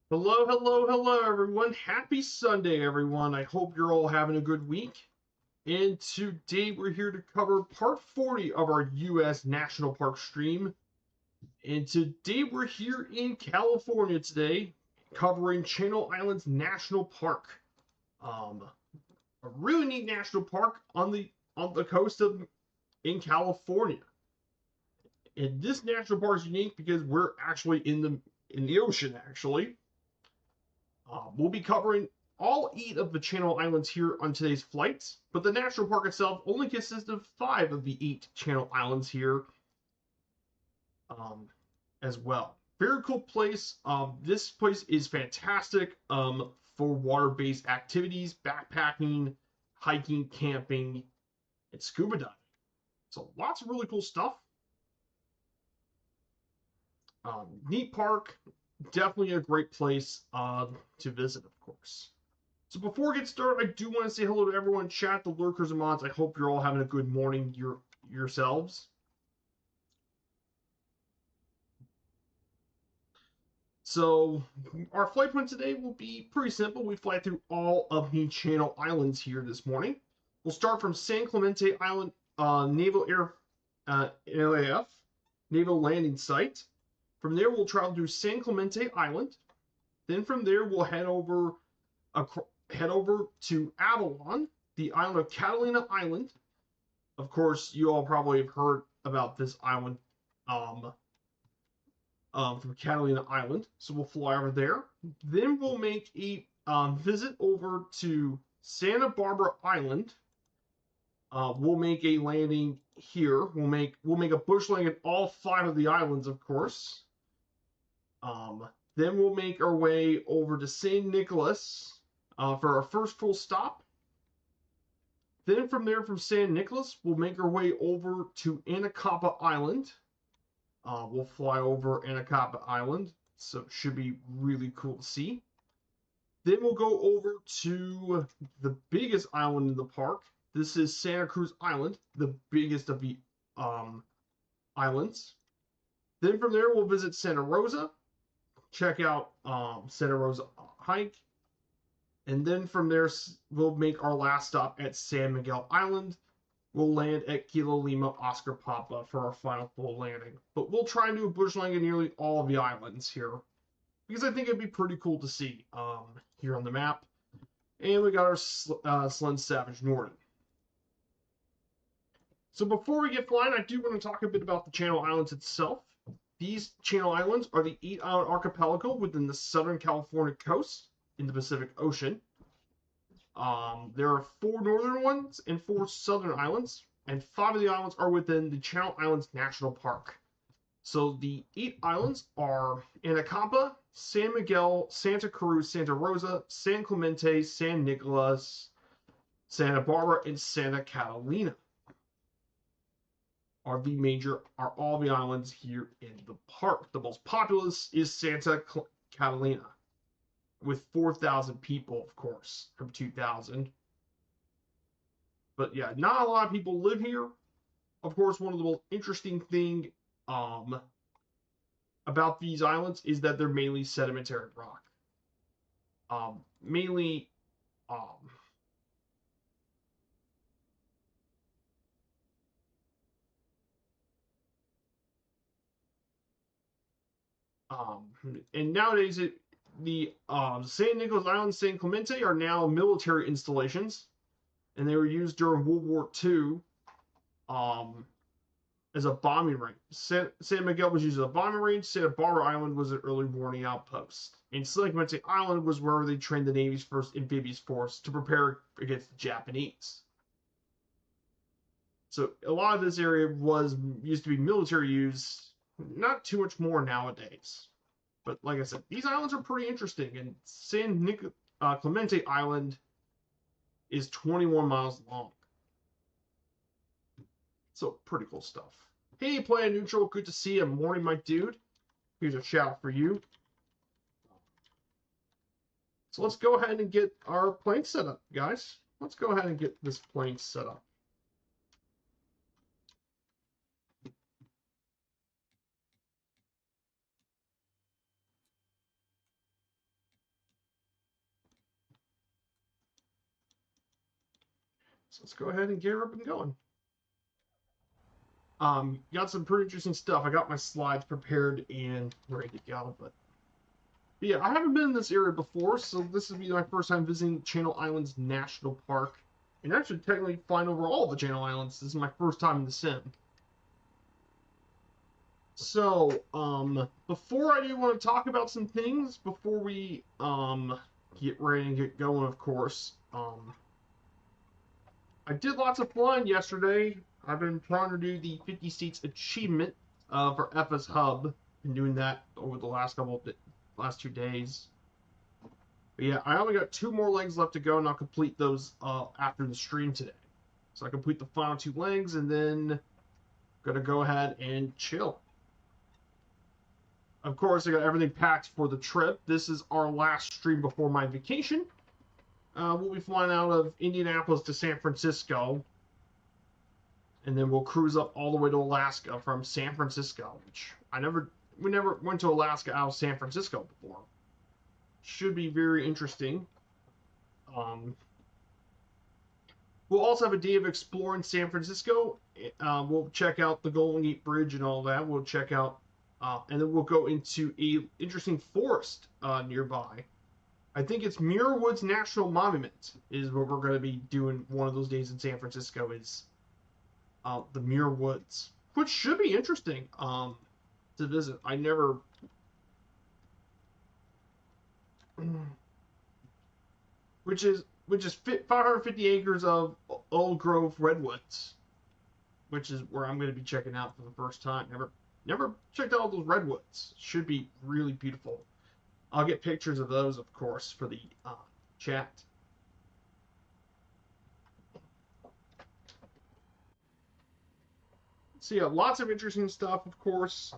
Hello, hello, hello, everyone. Happy Sunday, everyone. I hope you're all having a good week. And today we're here to cover part 40 of our U.S. National Park stream. And today we're here in California today, covering Channel Islands National Park. A really neat national park on the coast of in California. And this national park is unique because we're actually in the ocean, actually. We'll be covering all 8 of the Channel Islands here on today's flights, but the national park itself only consists of 5 of the 8 Channel Islands here um, as well. Very cool place. This place is fantastic for water-based activities, backpacking, hiking, camping, and scuba diving. So lots of really cool stuff. Neat park, definitely a great place to visit, of course. So before we get started, I do want to say hello to everyone in chat, the lurkers and mods. I hope you're all having a good morning yourselves. So our flight plan today will be pretty simple. We fly through all of the Channel Islands here this morning. We'll start from San Clemente Island Naval NAF Naval Landing Site. From there, we'll travel to San Clemente Island. Then from there, we'll head over to Avalon, the island of Catalina Island. Of course, you all probably have heard about this island from Catalina Island. So we'll fly over there. Then we'll make a visit over to Santa Barbara Island. We'll make a landing here. We'll make a bush landing at all 5 of the islands, of course. Then we'll make our way over to St. Nicholas for our first full stop. Then from there, from San Nicolas, we'll make our way over to Anacapa Island. We'll fly over Anacapa Island, so it should be really cool to see. Then we'll go over to the biggest island in the park. This is Santa Cruz Island, the biggest of the islands. Then from there, we'll visit Santa Rosa, check out Santa Rosa hike. And then from there, we'll make our last stop at San Miguel Island. We'll land at Kilo Lima Oscar Papa for our final full landing. But we'll try and do a bush landing nearly all of the islands here, because I think it'd be pretty cool to see here on the map. And we got our Slen Savage Norden. So before we get flying, I do want to talk a bit about the Channel Islands itself. These Channel Islands are the 8-island archipelago within the Southern California coast in the Pacific Ocean. There are 4 northern ones and 4 southern islands, and 5 of the islands are within the Channel Islands National Park. So the 8 islands are Anacapa, San Miguel, Santa Cruz, Santa Rosa, San Clemente, San Nicolas, Santa Barbara, and Santa Catalina. Are all the islands here in the park. The most populous is Santa Catalina, with 4,000 people, of course, from 2,000. But yeah, not a lot of people live here. Of course, one of the most interesting thing about these islands is that they're mainly sedimentary rock. Mainly and nowadays the San Nicolas Island, San Clemente are now military installations, and they were used during World War II as a bombing range. San Miguel was used as a bombing range. Santa Barbara Island was an early warning outpost. And San Clemente Island was where they trained the Navy's first amphibious force to prepare against the Japanese. So a lot of this area used to be military use, not too much more nowadays. But like I said, these islands are pretty interesting, and Clemente Island is 21 miles long. So pretty cool stuff. Hey, Plan Neutral, good to see you. Morning, my dude. Here's a shout for you. So let's go ahead and get our plane set up, guys. Let's go ahead and get this plane set up. So let's go ahead and get her up and going. Got some pretty interesting stuff. I got my slides prepared and ready to go, but yeah, I haven't been in this area before, so this will be my first time visiting Channel Islands National Park, and actually technically flying over all the Channel Islands. This is my first time in the sim. So, before I do want to talk about some things, before we get ready and get going, of course, I did lots of flying yesterday. I've been trying to do the 50 States achievement for FS Hub. Been doing that over the last last 2 days. But yeah, I only got 2 more legs left to go, and I'll complete those after the stream today. So I complete the final 2 legs, and then gonna go ahead and chill. Of course, I got everything packed for the trip. This is our last stream before my vacation. We'll be flying out of Indianapolis to San Francisco, and then we'll cruise up all the way to Alaska from San Francisco, which we never went to Alaska out of San Francisco before. Should be very interesting. We'll also have a day of exploring San Francisco. We'll check out the Golden Gate Bridge and all that. We'll check out, and then we'll go into a interesting forest nearby. I think it's Muir Woods National Monument is what we're going to be doing one of those days in San Francisco, is the Muir Woods, which should be interesting to visit. I never... which is 550 acres of old growth redwoods, which is where I'm going to be checking out for the first time. Never checked out all those redwoods. Should be really beautiful. I'll get pictures of those, of course, for the chat. So yeah, lots of interesting stuff, of course.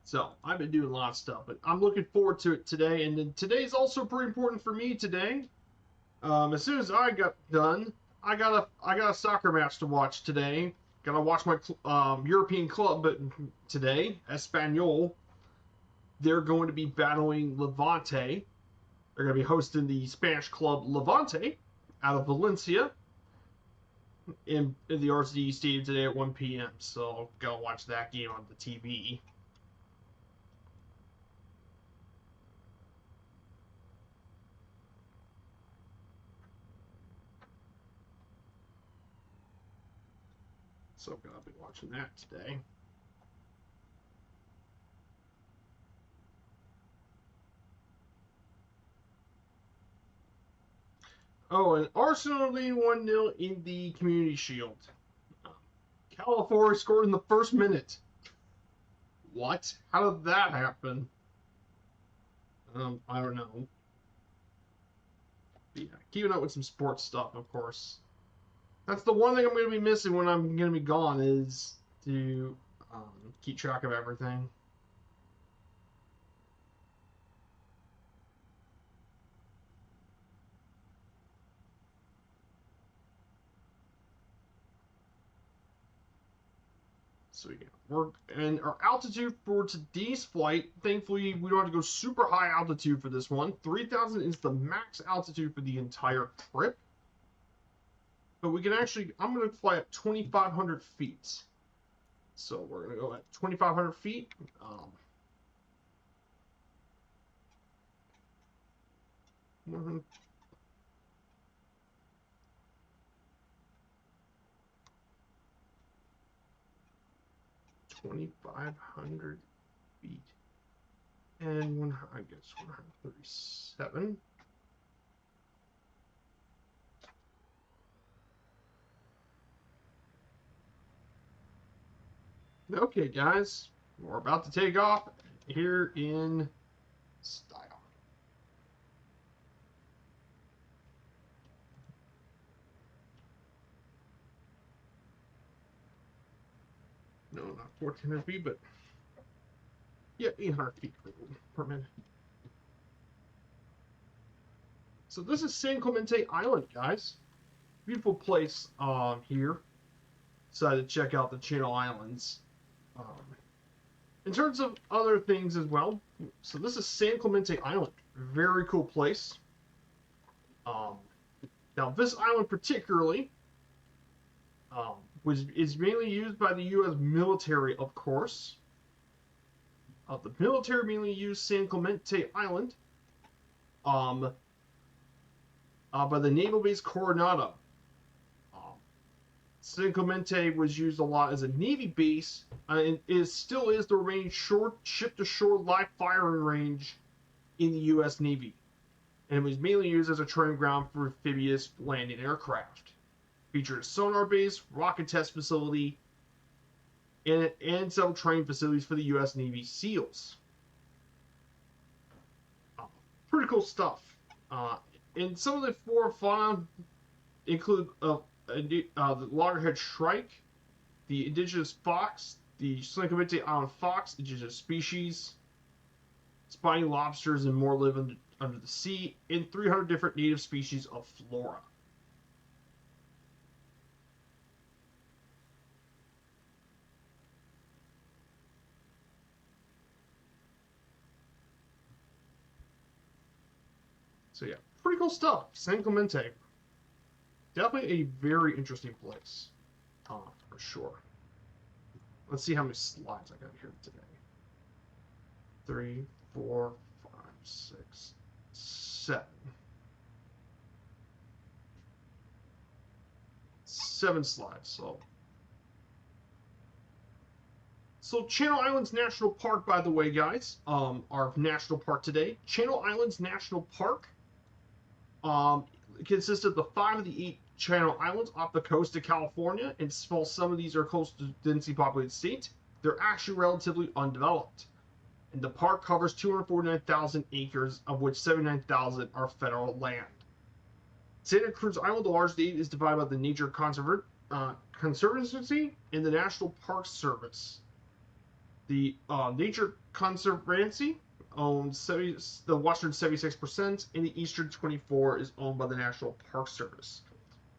So I've been doing a lot of stuff, but I'm looking forward to it today. And then today's also pretty important for me today. As soon as I got done, I got a soccer match to watch today. Gotta watch my European club today, Espanyol. They're going to be battling Levante. They're going to be hosting the Spanish club Levante out of Valencia in the RCD Stadium today at 1 p.m. So go watch that game on the TV. So I'll be watching that today. Oh, and Arsenal leading 1-0 in the Community Shield. California scored in the first minute. What? How did that happen? I don't know. But yeah, keeping up with some sports stuff, of course. That's the one thing I'm going to be missing when I'm going to be gone, is to keep track of everything. So yeah, and our altitude for today's flight, thankfully we don't have to go super high altitude for this one. 3,000 is the max altitude for the entire trip. But we can actually, I'm going to fly at 2,500 feet. So we're going to go at 2,500 feet. 2,500 feet. And I guess 137. Okay, guys, we're about to take off here in style. No, not 1,400 feet, but yeah, 800 feet per minute. So this is San Clemente Island, guys. Beautiful place here. Decided to check out the Channel Islands. In terms of other things as well, so this is San Clemente Island. Very cool place. Now this island particularly is mainly used by the U.S. military, of course. The military mainly used San Clemente Island by the naval base Coronado. San Clemente was used a lot as a Navy base, and it still is the remaining ship-to-shore live firing range in the U.S. Navy. And it was mainly used as a training ground for amphibious landing aircraft. Featured a sonar base, rocket test facility, and several training facilities for the U.S. Navy SEALs. Pretty cool stuff. And some of the flora and fauna include the loggerhead shrike, the indigenous fox, the San Clemente Island fox, indigenous species, spiny lobsters, and more live under the sea, and 300 different native species of flora. So yeah, pretty cool stuff. San Clemente. Definitely a very interesting place. For sure. Let's see how many slides I got here today. 3, 4, 5, 6, 7. 7 slides. So Channel Islands National Park, by the way, guys, our national park today. Channel Islands National Park consists of the 5 of the 8 Channel Islands off the coast of California, and while some of these are close to densely populated state, they're actually relatively undeveloped. And the park covers 249,000 acres, of which 79,000 are federal land. Santa Cruz Island, the largest state, is divided by the Nature Conservancy and the National Park Service. The Nature Conservancy owns the western 76%, and the eastern 24% is owned by the National Park Service.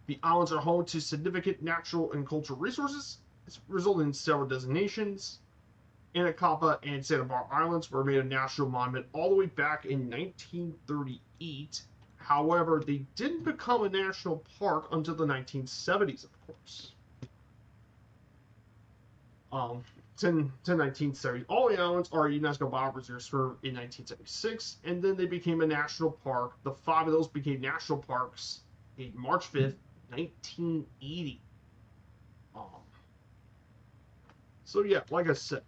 The islands are home to significant natural and cultural resources, resulting in several designations. Anacapa and Santa Barbara Islands were made a national monument all the way back in 1938. However, they didn't become a national park until the 1970s, of course. To 1970. All the islands are UNESCO Bioreserves in 1976, and then they became a national park. The 5 of those became national parks in March 5th, 1980. So yeah, like I said,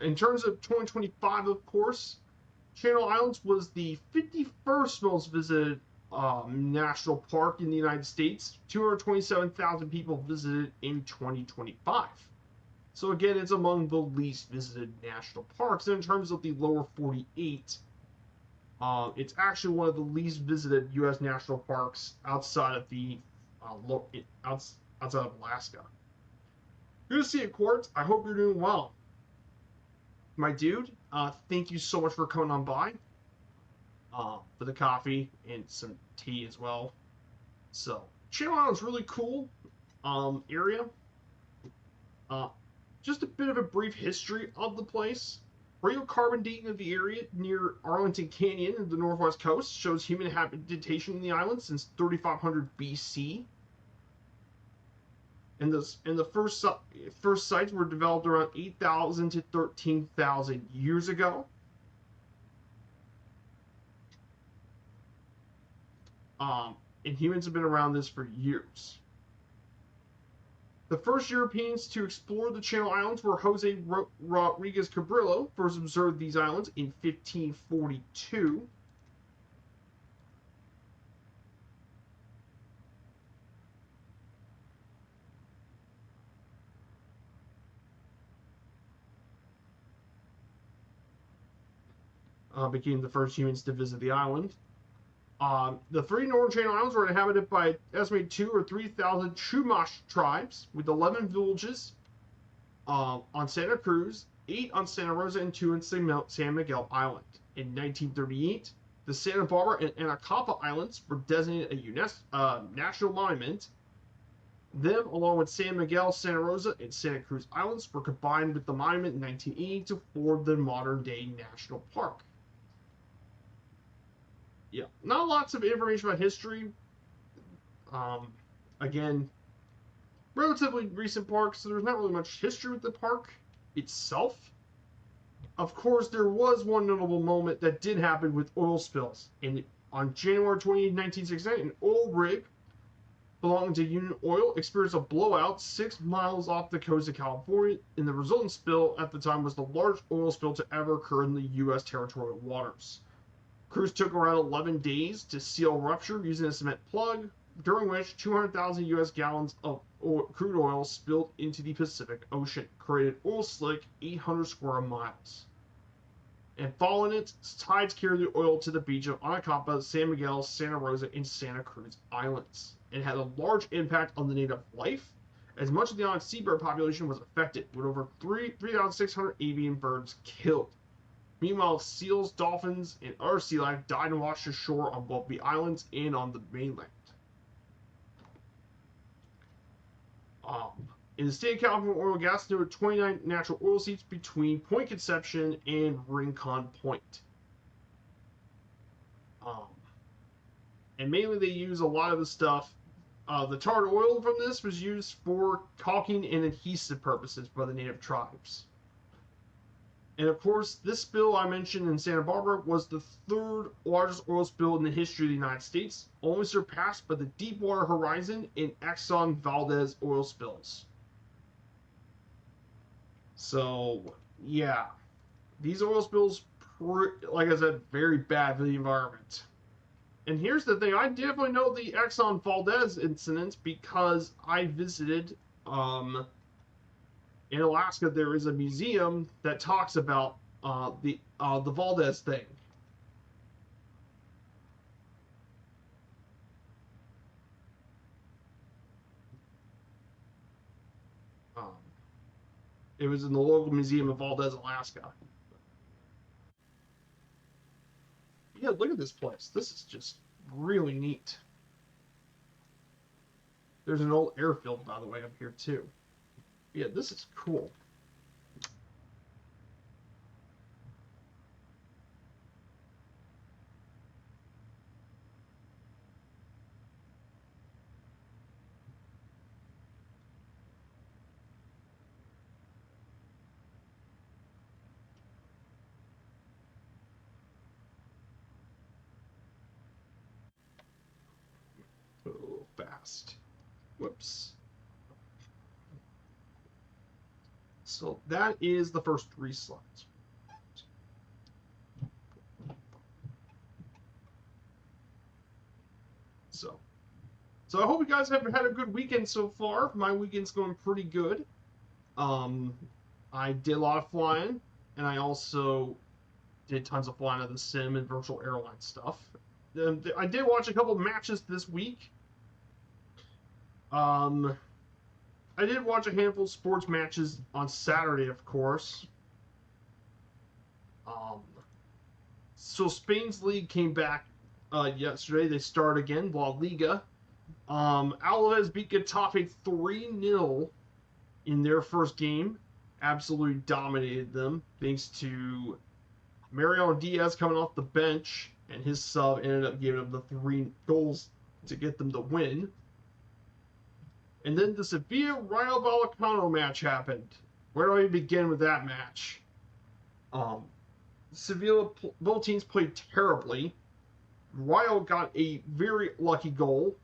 in terms of 2025, of course, Channel Islands was the 51st most visited national park in the United States. 227,000 people visited in 2025. So again, it's among the least visited national parks. And in terms of the lower 48, it's actually one of the least visited U.S. national parks outside of the outside of Alaska. Good to see you, Quartz. I hope you're doing well, my dude. Thank you so much for coming on by. For the coffee and some tea as well. So Channel Island's really cool area. Just a bit of a brief history of the place. Radiocarbon dating of the area near Arlington Canyon and the northwest coast shows human habitation in the island since 3500 BC. And the first sites were developed around 8,000 to 13,000 years ago. And humans have been around this for years. The first Europeans to explore the Channel Islands were Jose Rodriguez Cabrillo, first observed these islands in 1542. Became the first humans to visit the island. The three Northern Channel Islands were inhabited by estimated 2,000 or 3,000 Chumash tribes, with 11 villages on Santa Cruz, 8 on Santa Rosa, and 2 on San Miguel Island. In 1938, the Santa Barbara and Anacapa Islands were designated a national monument. Them, along with San Miguel, Santa Rosa, and Santa Cruz Islands, were combined with the monument in 1980 to form the modern-day national park. Yeah, not lots of information about history. Again, relatively recent park, so there's not really much history with the park itself. Of course, there was one notable moment that did happen with oil spills. On January 28, 1969, an oil rig belonging to Union Oil experienced a blowout 6 miles off the coast of California, and the resultant spill at the time was the largest oil spill to ever occur in the U.S. territorial waters. Crews took around 11 days to seal rupture using a cement plug, during which 200,000 U.S. gallons of crude oil spilled into the Pacific Ocean, created oil slick 800 square miles. And following it, tides carried the oil to the beach of Anacapa, San Miguel, Santa Rosa, and Santa Cruz Islands. It had a large impact on the native life, as much of the island seabird population was affected, with over 3,600 avian birds killed. Meanwhile, seals, dolphins, and other sea life died and washed ashore on both the islands and on the mainland. In the state of California, oil and gas, there were 29 natural oil seeps between Point Conception and Rincon Point. And mainly they use a lot of the stuff. The tarred oil from this was used for caulking and adhesive purposes by the native tribes. And of course, this spill I mentioned in Santa Barbara was the third largest oil spill in the history of the United States, only surpassed by the Deepwater Horizon and Exxon Valdez oil spills. So, yeah, these oil spills, like I said, very bad for the environment. And here's the thing, I definitely know the Exxon Valdez incident because I visited in Alaska. There is a museum that talks about the Valdez thing. It was in the local museum of Valdez, Alaska. Yeah, look at this place. This is just really neat. There's an old airfield, by the way, up here too. Yeah, this is cool. A little fast. Whoops. So that is the first 3 slides. So I hope you guys have had a good weekend so far. My weekend's going pretty good. I did a lot of flying, and I also did tons of flying of the sim and virtual airline stuff. I did watch a couple of matches this week. I did watch a handful of sports matches on Saturday, of course. So Spain's league came back yesterday. They start again, La Liga. Alaves beat Getafe 3-0 in their first game. Absolutely dominated them, thanks to Mariano Diaz coming off the bench, and his sub ended up giving them the 3 goals to get them the win. And then the Sevilla Rayo Vallecano match happened. Where do I begin with that match? Sevilla, both teams played terribly. Rayo got a very lucky goal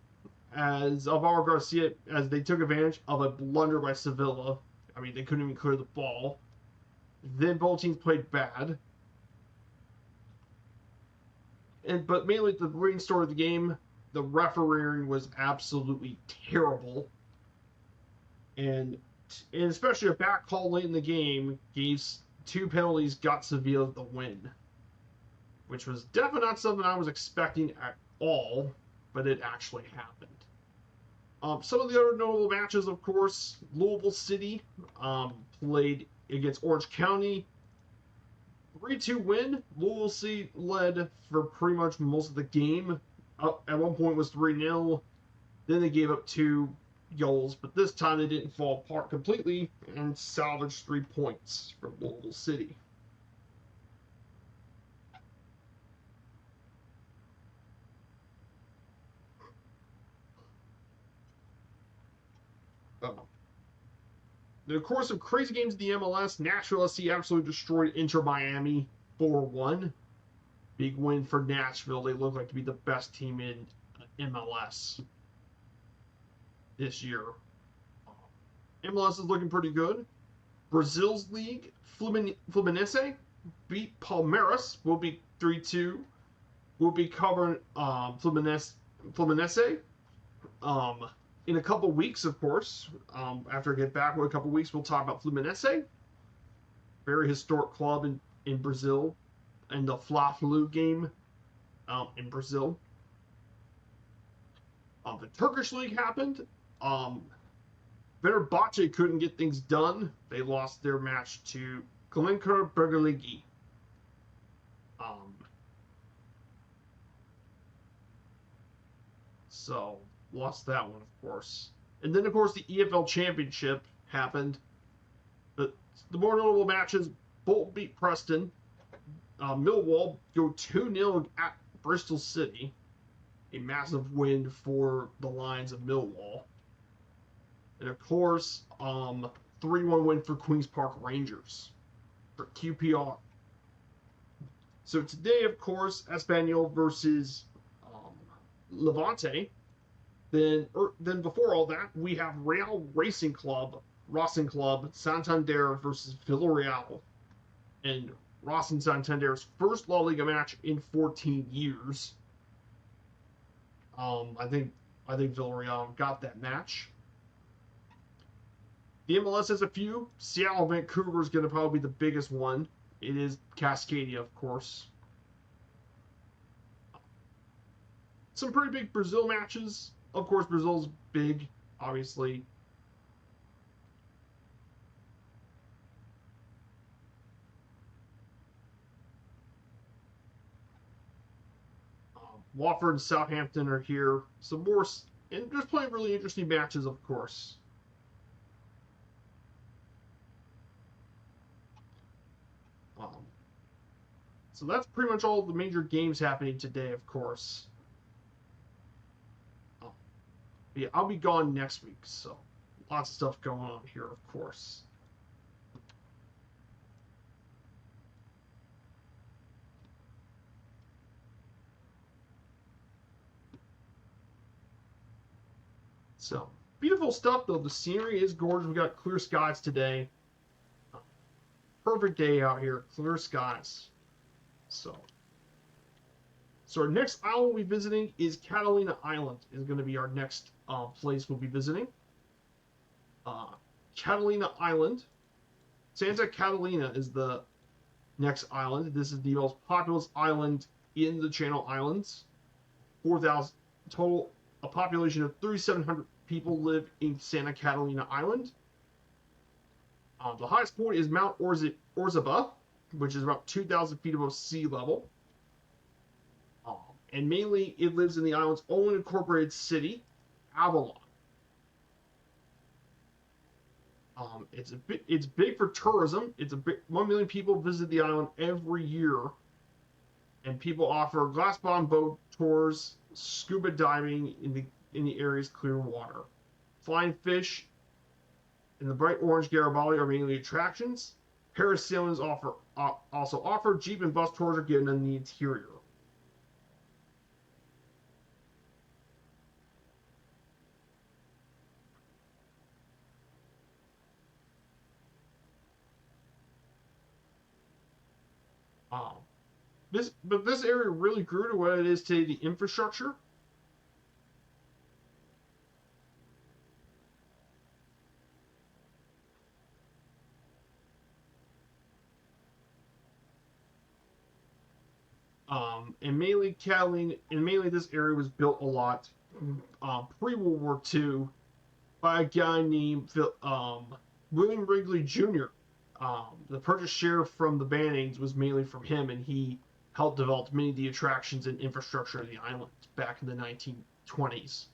as Alvaro Garcia, as they took advantage of a blunder by Sevilla. I mean, they couldn't even clear the ball. Then both teams played bad. But mainly the main story of the game, the refereeing was absolutely terrible. And especially a back call late in the game gave 2 penalties, got Sevilla the win. Which was definitely not something I was expecting at all, but it actually happened. Some of the other notable matches, of course, Louisville City played against Orange County. 3-2 win. Louisville City led for pretty much most of the game. At one point it was 3-0. Then they gave up 2 goals, but this time they didn't fall apart completely and salvaged 3 points from Louisville City. Of course, some crazy games in the MLS. Nashville SC absolutely destroyed Inter Miami 4-1. Big win for Nashville. They look like to be the best team in MLS this year. MLS is looking pretty good. Brazil's league, Fluminense beat Palmeiras. Will be 3-2. We'll be covering Fluminense in a couple weeks, of course. After I get back with a couple weeks, we'll talk about Fluminense. Very historic club in Brazil. And the Fla-Flu game in Brazil. The Turkish league happened. Fenerbahce couldn't get things done. They lost their match to Glencore Bergaligi. So, lost that one, of course. And then, of course, the EFL Championship happened. The more notable matches, Bolton beat Preston. Millwall go 2-0 at Bristol City. A massive win for the Lions of Millwall. And, of course, 3-1 win for Queen's Park Rangers for QPR. So today, of course, Espanyol versus Levante. Then before all that, we have Real Racing Club, Santander versus Villarreal. And Racing Santander's first La Liga match in 14 years. I think Villarreal got that match. The MLS has a few. Seattle Vancouver is going to probably be the biggest one. It is Cascadia, of course. Some pretty big Brazil matches. Of course, Brazil's big, obviously. Watford and Southampton are here. Some more, and there's plenty of really interesting matches, of course. So that's pretty much all the major games happening today, of course. Yeah, I'll be gone next week, so lots of stuff going on here, of course. So, beautiful stuff, though. The scenery is gorgeous. We got clear skies today. Perfect day out here. Clear skies. So our next island we'll be visiting is Catalina Island. Is going to be our next place we'll be visiting. Catalina Island. Santa Catalina is the next island. This is the most populous island in the Channel Islands. 4,000 total. A population of 3,700 people live in Santa Catalina Island. The highest point is Mount Orzaba, which is about 2,000 feet above sea level. And mainly it lives in the island's own incorporated city, Avalon. It's big for tourism. 1 million people visit the island every year. And people offer glass bottom boat tours, scuba diving in the area's clear water. flying fish, and the bright orange Garibaldi are mainly attractions. Parasailings also offer. Jeep and bus tours are given in the interior. Um, this area really grew to what it is today. The infrastructure. And mainly Catalina, and mainly this area was built a lot pre-World War II by a guy named William Wrigley Jr. The purchase share from the Bannings was mainly from him, and he helped develop many of the attractions and infrastructure of the island back in the 1920s.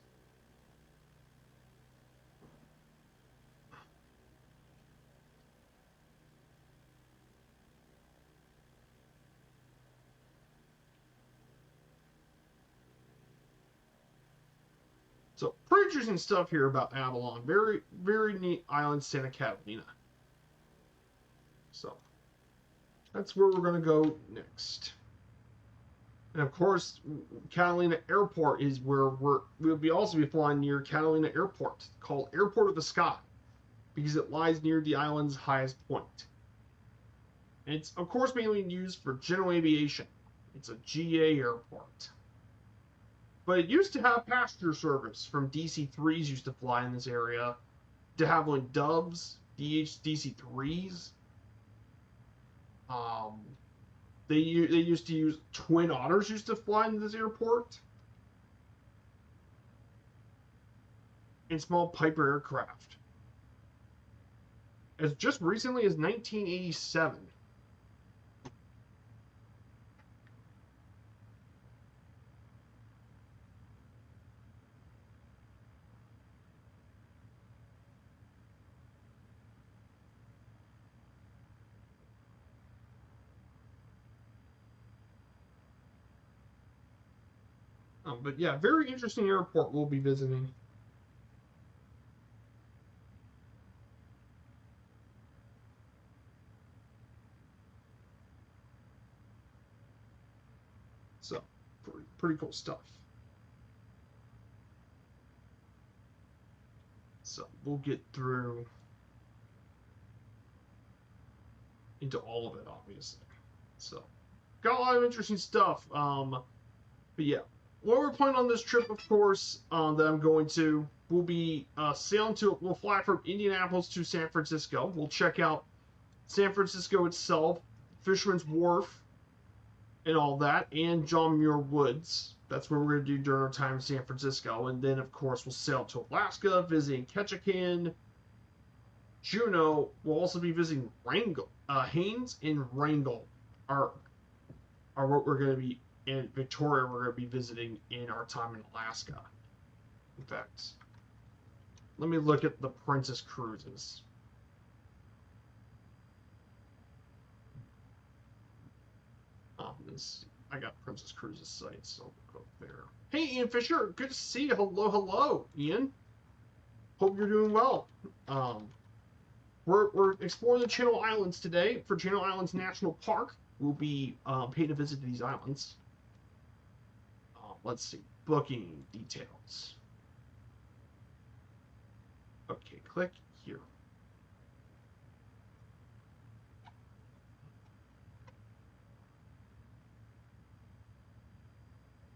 So, pretty interesting stuff here about Avalon. Very, very neat island, Santa Catalina. So, that's where we're going to go next. And of course, Catalina Airport is where we'll also be flying near Catalina Airport, called Airport of the Sky, because it lies near the island's highest point. And it's, of course, mainly used for general aviation. It's a GA airport. But it used to have passenger service from DC-3s used to fly in this area. De Havilland Doves, DC-3s. They used to use Twin Otters used to fly into this airport. And small Piper aircraft. As just recently as 1987. But yeah, very interesting airport we'll be visiting. So, pretty cool stuff. So, we'll get through into all of it, obviously. So, got a lot of interesting stuff. But yeah, what we're planning on this trip, of course, that I'm going to, we'll be we'll fly from Indianapolis to San Francisco. We'll check out San Francisco itself, Fisherman's Wharf, and all that, and John Muir Woods. That's what we're going to do during our time in San Francisco. And then, of course, we'll sail to Alaska, visiting Ketchikan, Juneau. We'll also be visiting Haines and Wrangell are what we're going to be, in Victoria we're going to be visiting in our time in Alaska. In fact, let me look at the Princess Cruises. I got Princess Cruises site, so we'll go there. Hey, Ian Fisher, good to see you. Hello, Ian. Hope you're doing well. We're exploring the Channel Islands today for Channel Islands National Park. We'll be paying a visit to these islands. Let's see, booking details. Okay, click here.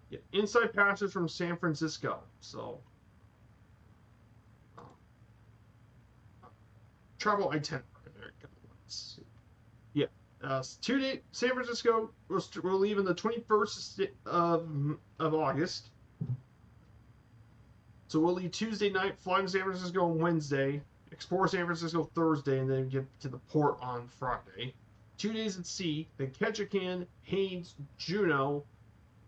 Yeah, inside passes from San Francisco. So, travel itinerary. There you go. Let's see. Yeah, 2 days. San Francisco. We'll leave on the 21st of August. So we'll leave Tuesday night, fly to San Francisco on Wednesday, explore San Francisco Thursday, and then get to the port on Friday. 2 days at sea, then Ketchikan, Haines, Juneau,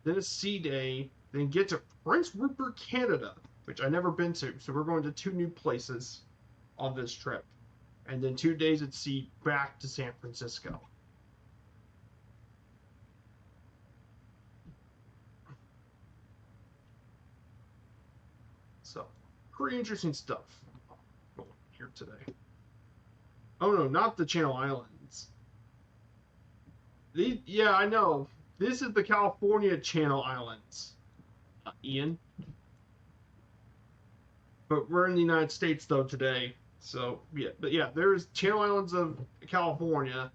then a sea day, then get to Prince Rupert, Canada, which I've never been to. So we're going to 2 new places on this trip. And then 2 days at sea back to San Francisco. So, Pretty interesting stuff going here today. Oh no, not the Channel Islands. Yeah, I know. This is the California Channel Islands, Ian. But we're in the United States though today, so yeah. But yeah, there's Channel Islands of California,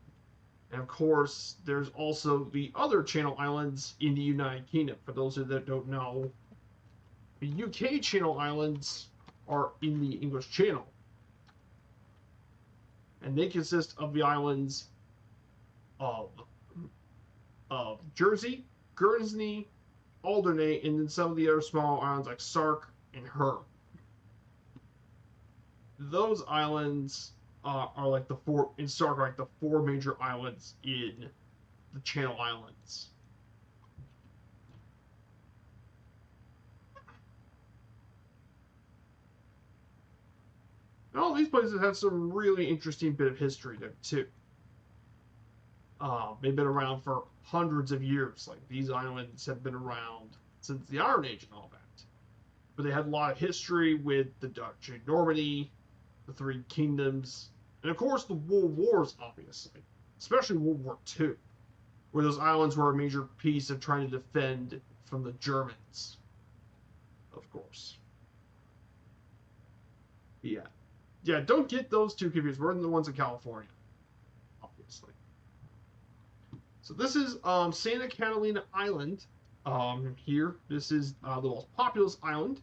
and of course there's also the other Channel Islands in the United Kingdom. For those of you that don't know, the UK Channel Islands are in the English Channel, and they consist of the islands of Jersey, Guernsey, Alderney, and then some of the other small islands like Sark and Herm. Those islands are like the four in Sark are like the four major islands in the Channel Islands. And all these places have some really interesting bit of history there too. They've been around for hundreds of years. Like these islands have been around since the Iron Age and all that. But they had a lot of history with the Dutch in Normandy, the Three Kingdoms, and of course the World Wars, obviously, especially World War II, where those islands were a major piece of trying to defend from the Germans, of course. Yeah. Yeah, don't get those two confused. We're in the ones in California, obviously. So this is Santa Catalina Island. Here, this is the most populous island.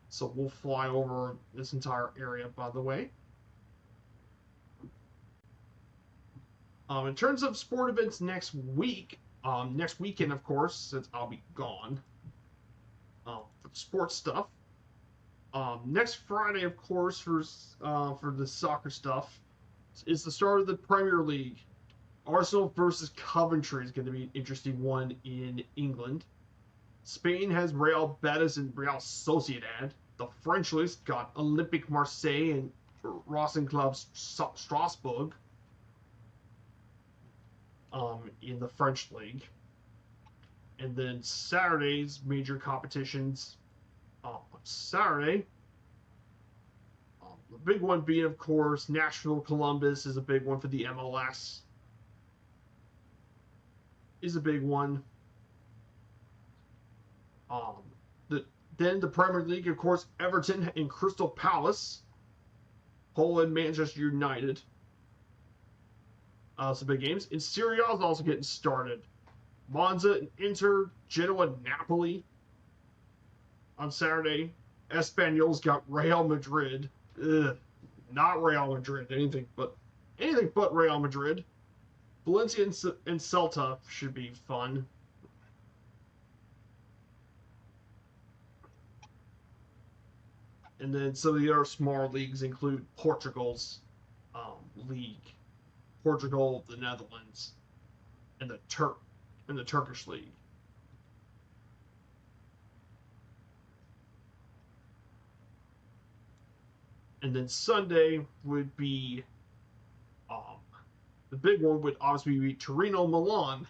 So we'll fly over this entire area, by the way. In terms of sport events next week, next weekend, of course, since I'll be gone, for sports stuff. Next Friday, of course, for the soccer stuff, is the start of the Premier League. Arsenal versus Coventry is going to be an interesting one in England. Spain has Real Betis and Real Sociedad. The French list got Olympique Marseille and Racing Club Strasbourg in the French league. And then Saturday's major competitions. Saturday, the big one being, of course, Nashville Columbus is a big one for the MLS. Is a big one. Then the Premier League, of course, Everton and Crystal Palace. Hull and Manchester United. Some big games. And Serie A is also getting started. Monza and Inter, Genoa, Napoli. On Saturday, Espanyol's got Real Madrid. Not Real Madrid. Anything but Real Madrid. Valencia and Celta should be fun. And then some of the other smaller leagues include Portugal's league, Portugal, the Netherlands, and the Turkish league. And then Sunday would be the big one would obviously be Torino, Milan,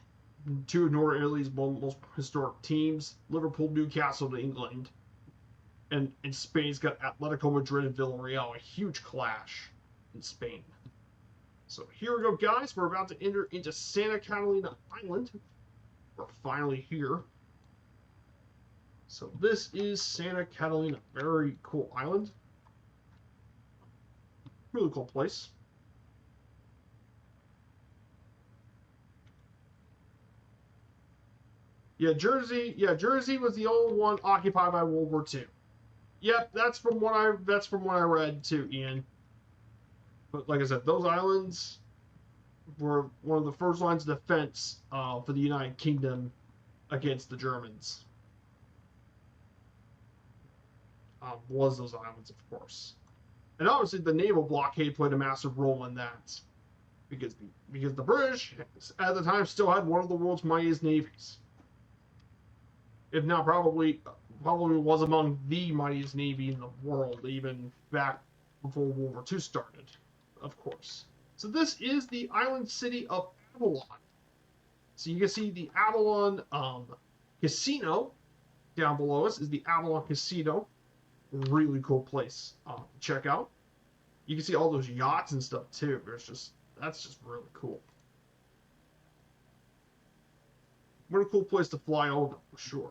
two of Northern Italy's most historic teams. Liverpool, Newcastle to England. And Spain's got Atletico Madrid and Villarreal, a huge clash in Spain. So here we go, guys. We're about to enter into Santa Catalina Island. We're finally here. So this is Santa Catalina. Very cool island. Really cool place. Yeah, Jersey was the only one occupied by World War II. Yep, that's from what I read too, Ian. But like I said, those islands were one of the first lines of defense for the United Kingdom against the Germans. Was those islands, of course. And obviously the naval blockade played a massive role in that. Because the British at the time still had one of the world's mightiest navies. If not probably was among the mightiest navy in the world, even back before World War II started, of course. So this is the island city of Avalon. So you can see the Avalon Casino down below us is the Avalon Casino. really cool place to check out. You can see all those yachts and stuff too. That's just really cool. What a cool place to fly over for sure.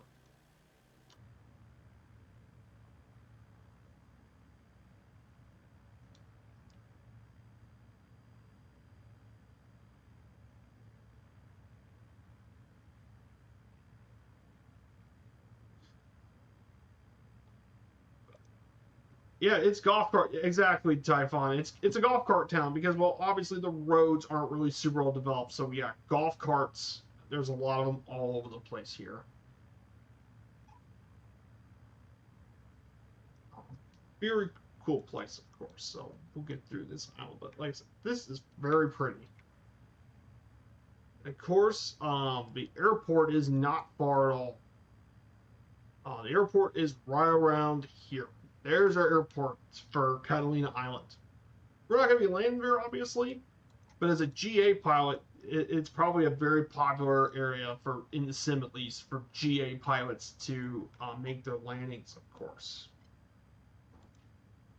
Yeah, it's golf cart. Exactly, Typhon. It's a golf cart town because, well, obviously the roads aren't really super well developed. So yeah, golf carts. There's a lot of them all over the place here. Very cool place, of course. So we'll get through this island, but like I said, this is very pretty. Of course, the airport is not far at all. The airport is right around here. There's our airport for Catalina Island. We're not going to be landing there, obviously, but as a GA pilot, it's probably a very popular area for, in the sim at least, for GA pilots to make their landings, of course.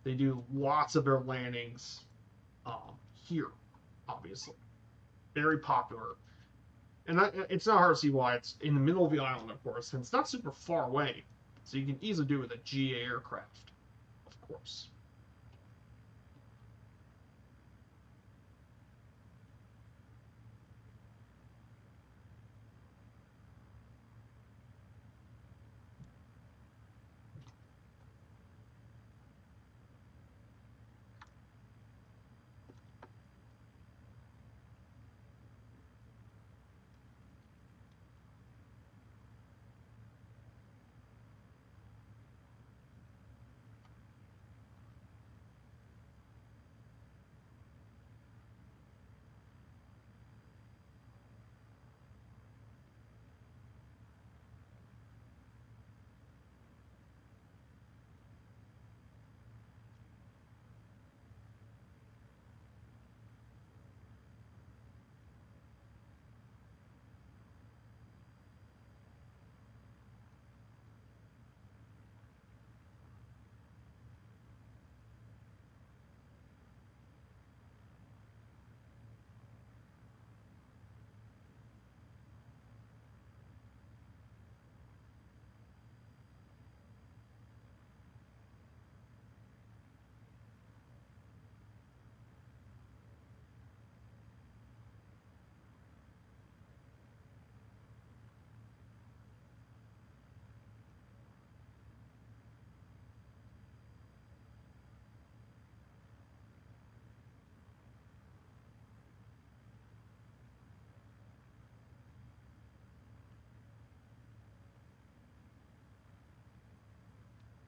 They do lots of their landings here, obviously. Very popular. And it's not hard to see why. It's in the middle of the island, of course, and it's not super far away. So you can easily do it with a GA aircraft, of course.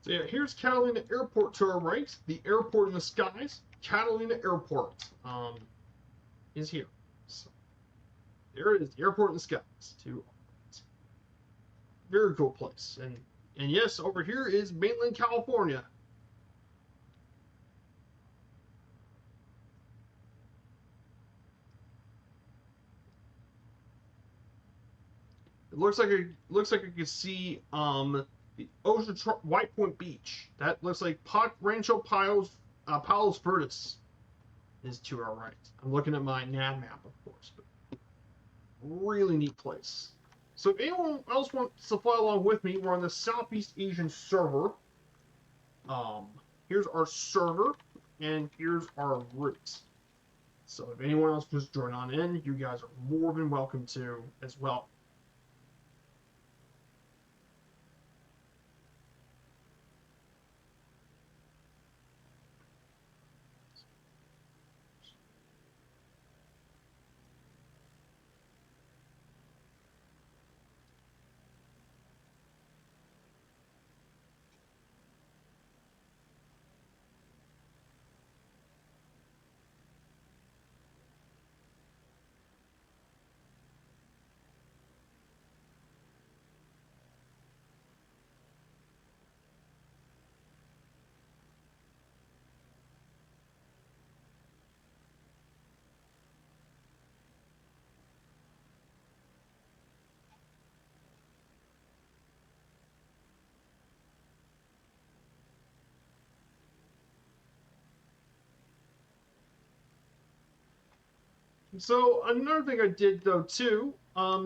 So yeah, here's Catalina Airport to our right. The airport in the skies, Catalina Airport, is here. So there it is, the airport in the skies. Very cool place. And yes, over here is mainland California. It looks like you can see the Ocean White Point Beach. That looks like Rancho Palos Verdes is to our right. I'm looking at my nav map, of course, but really neat place. So if anyone else wants to fly along with me, we're on the Southeast Asian server. Um, Here's our server, and here's our route. So if anyone else wants to join on in, you guys are more than welcome to as well. So another thing I did though too.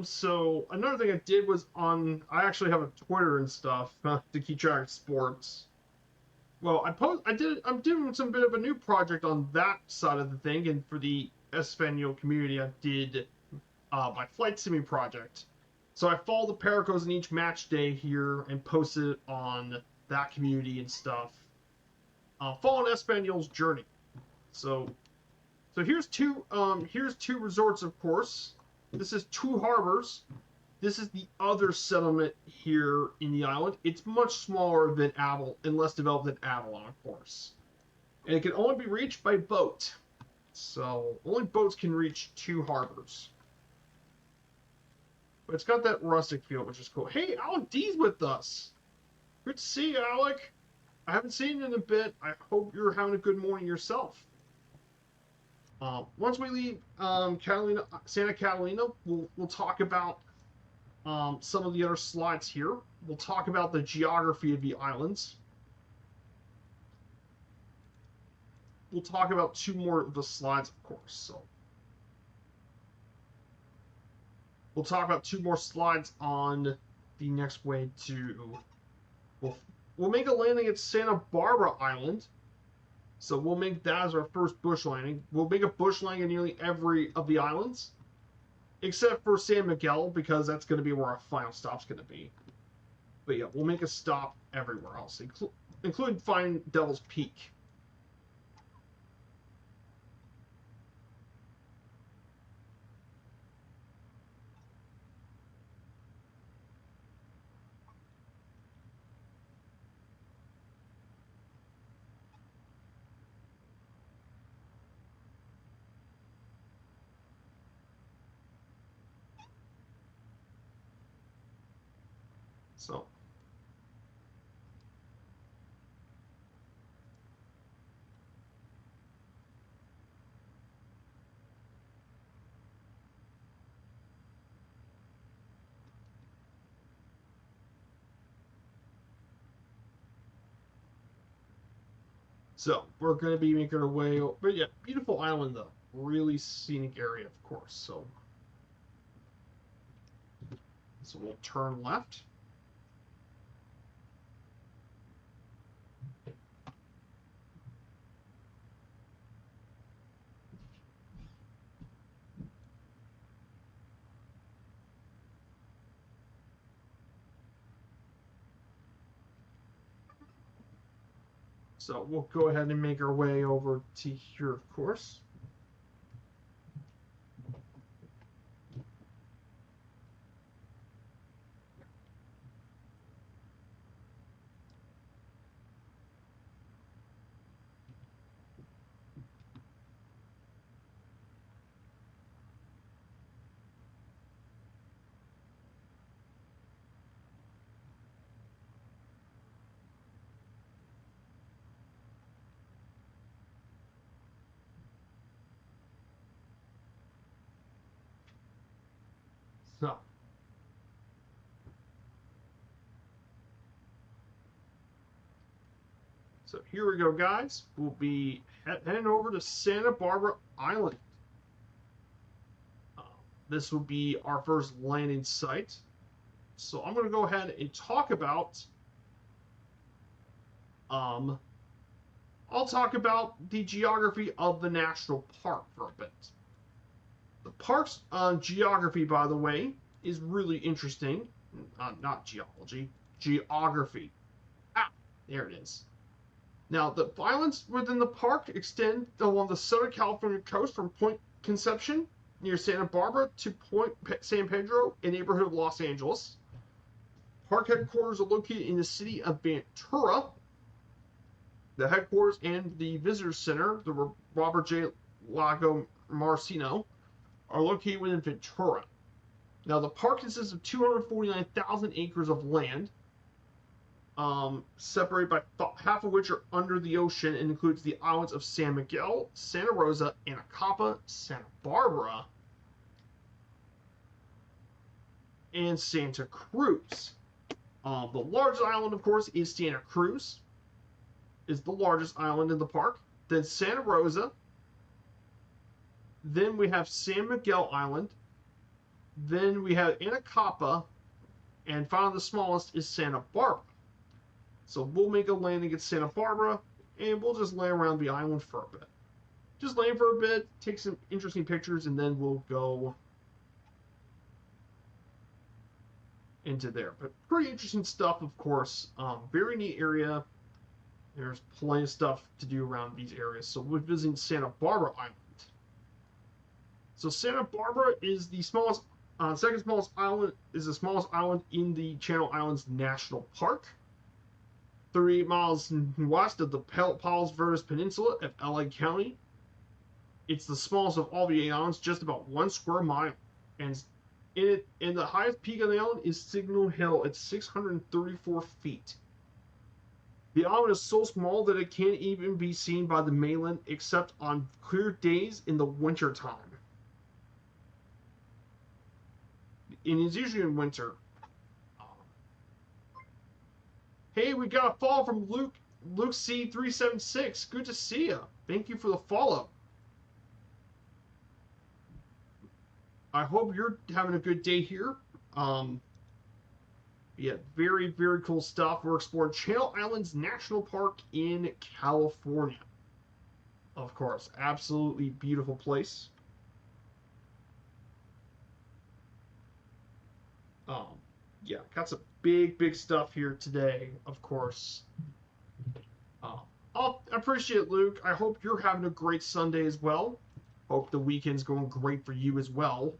So another thing I did was I actually have a Twitter and stuff to keep track of sports. Well, I'm doing some bit of a new project on that side of the thing, and for the Espanol community, I did my flight simming project. So I follow the Pericos in each match day here and post it on that community and stuff. Following Espanol's journey. So here's two resorts, of course. This is Two Harbors. This is the other settlement here in the island. It's much smaller than Avalon and less developed than Avalon, of course. And it can only be reached by boat. So only boats can reach Two Harbors. But it's got that rustic feel, which is cool. Hey, Alec D's with us. Good to see you, Alec. I haven't seen you in a bit. I hope you're having a good morning yourself. Once we leave Santa Catalina, we'll talk about some of the other slides here. We'll talk about the geography of the islands. We'll talk about two more of the slides, of course. So we'll talk about two more slides on the next way to. We'll make a landing at Santa Barbara Island. So we'll make that as our first bush landing. We'll make a bush landing in nearly every of the islands, except for San Miguel, because that's going to be where our final stop's going to be. But yeah, we'll make a stop everywhere else, including Fine Devil's Peak. So we're going to be making our way. But yeah, beautiful island though, really scenic area, of course. So we'll turn left. So we'll go ahead and make our way over to here, of course. So here we go, guys. We'll be heading over to Santa Barbara Island. This will be our first landing site. So I'm going to go ahead and talk about. I'll talk about the geography of the national park for a bit. The park's geography, by the way, is really interesting. Not geology, geography. Ah, there it is. Now, the islands within the park extend along the Southern California coast from Point Conception near Santa Barbara to Point San Pedro, a neighborhood of Los Angeles. Park headquarters are located in the city of Ventura. The headquarters and the visitor center, the Robert J. Lago Marcino, are located within Ventura. Now, the park consists of 249,000 acres of land, separated by half of which are under the ocean, and includes the islands of San Miguel, Santa Rosa, Anacapa, Santa Barbara, and Santa Cruz. The largest island, of course, is Santa Cruz, is the largest island in the park. Then Santa Rosa, Then we have San Miguel Island. Then we have Anacapa. And finally, the smallest is Santa Barbara. So we'll make a landing at Santa Barbara, and we'll just lay around the island for a bit. Just lay for a bit, take some interesting pictures, and then we'll go into there. But pretty interesting stuff, of course. Very neat area. There's plenty of stuff to do around these areas. So we're visiting Santa Barbara Island. So Santa Barbara is the smallest, second smallest island, is the smallest island in the Channel Islands National Park. 38 miles west of the Palos Verdes Peninsula of LA County. It's the smallest of all the 8 islands, just about 1 square mile. And the highest peak on the island is Signal Hill at 634 feet. The island is so small that it can't even be seen by the mainland except on clear days in the wintertime. And it's usually in winter. Hey, we got a follow from Luke C376. Good to see you. Thank you for the follow. I hope you're having a good day here. Yeah, very, very cool stuff. We're exploring Channel Islands National Park in California. Of course, absolutely beautiful place. Yeah, got some big stuff here today, of course. I appreciate it, Luke. I hope you're having a great Sunday as well. Hope the weekend's going great for you as well.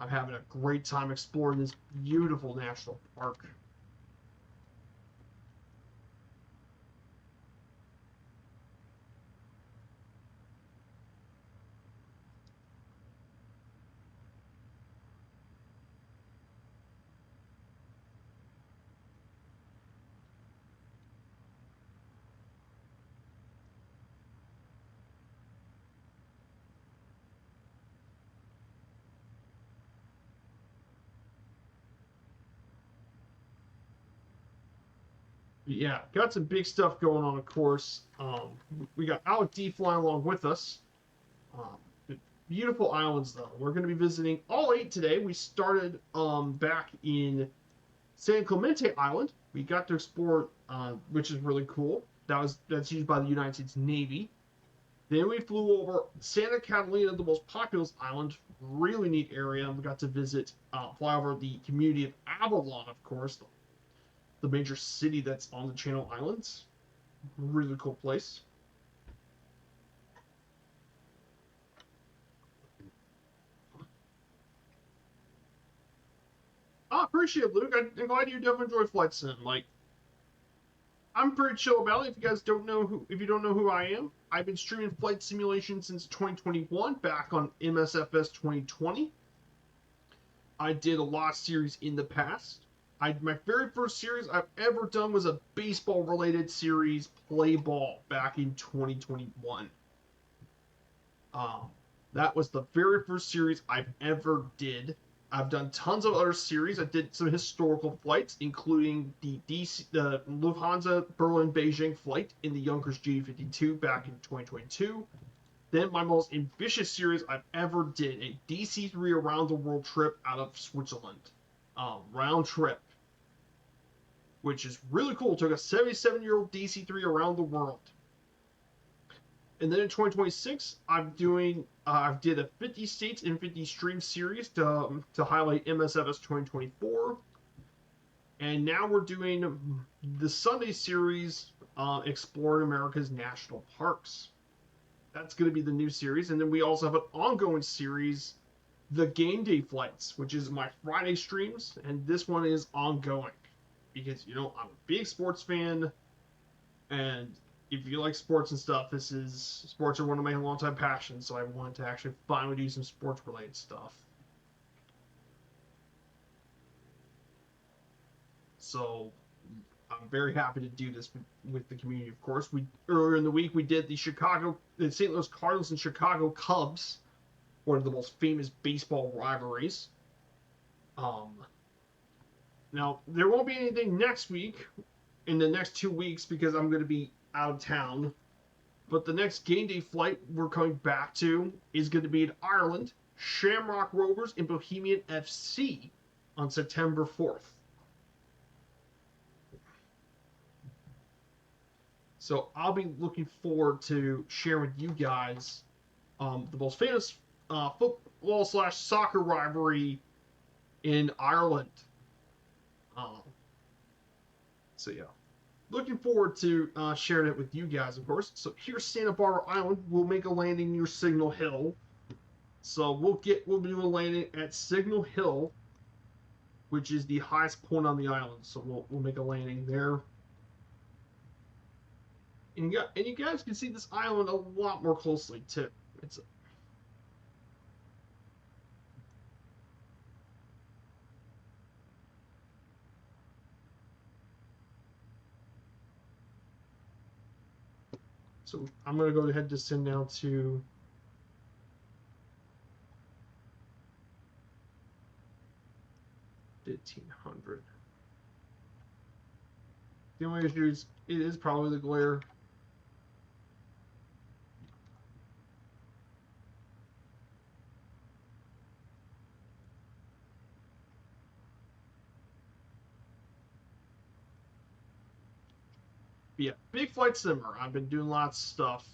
I'm having a great time exploring this beautiful national park. Yeah, got some big stuff going on, of course. We got Alec D flying along with us. Beautiful islands, though. We're going to be visiting all 8 today. We started back in San Clemente Island. We got to explore, which is really cool. That's used by the United States Navy. Then we flew over Santa Catalina, the most populous island. Really neat area. We got to visit, fly over the community of Avalon, of course, the major city that's on the Channel Islands. Really cool place. I appreciate it, Luke. I'm glad you definitely enjoy Flight Sim. Like, I'm pretty chill about it. If you guys don't know if you don't know who I am, I've been streaming flight simulation since 2021, back on MSFS 2020. I did a lot of series in the past. My very first series I've ever done was a baseball-related series, Play Ball, back in 2021. That was the very first series I've ever did. I've done tons of other series. I did some historical flights, including the Lufthansa Berlin-Beijing flight in the Junkers GD52 back in 2022. Then my most ambitious series I've ever did, a DC-3 around the world trip out of Switzerland. Round trip. Which is really cool. It took a 77-year-old DC-3 around the world. And then in 2026, I did a 50 states and 50 stream series to highlight MSFS 2024. And now we're doing the Sunday series, exploring America's national parks. That's going to be the new series. And then we also have an ongoing series, the Game Day Flights, which is my Friday streams. And this one is ongoing. Because, I'm a big sports fan. And if you like sports and stuff, sports are one of my longtime passions, so I wanted to actually finally do some sports-related stuff. So I'm very happy to do this with the community, of course. Earlier in the week, we did the St. Louis Cardinals and Chicago Cubs, one of the most famous baseball rivalries. Now, there won't be anything next week, in the next 2 weeks, because I'm going to be out of town But the next game day flight we're coming back to is going to be in Ireland, Shamrock Rovers in Bohemian FC on September 4th. So I'll be looking forward to sharing with you guys the most famous football/soccer rivalry in Ireland. So yeah, looking forward to sharing it with you guys, of course. So here's Santa Barbara Island. We'll make a landing near Signal Hill. So we'll do a landing at Signal Hill, which is the highest point on the island. So we'll make a landing there. And you guys can see this island a lot more closely too. So I'm going to go ahead and just send now to $1,500. The only issue is it is probably the glare. But yeah, big flight simmer. I've been doing lots of stuff.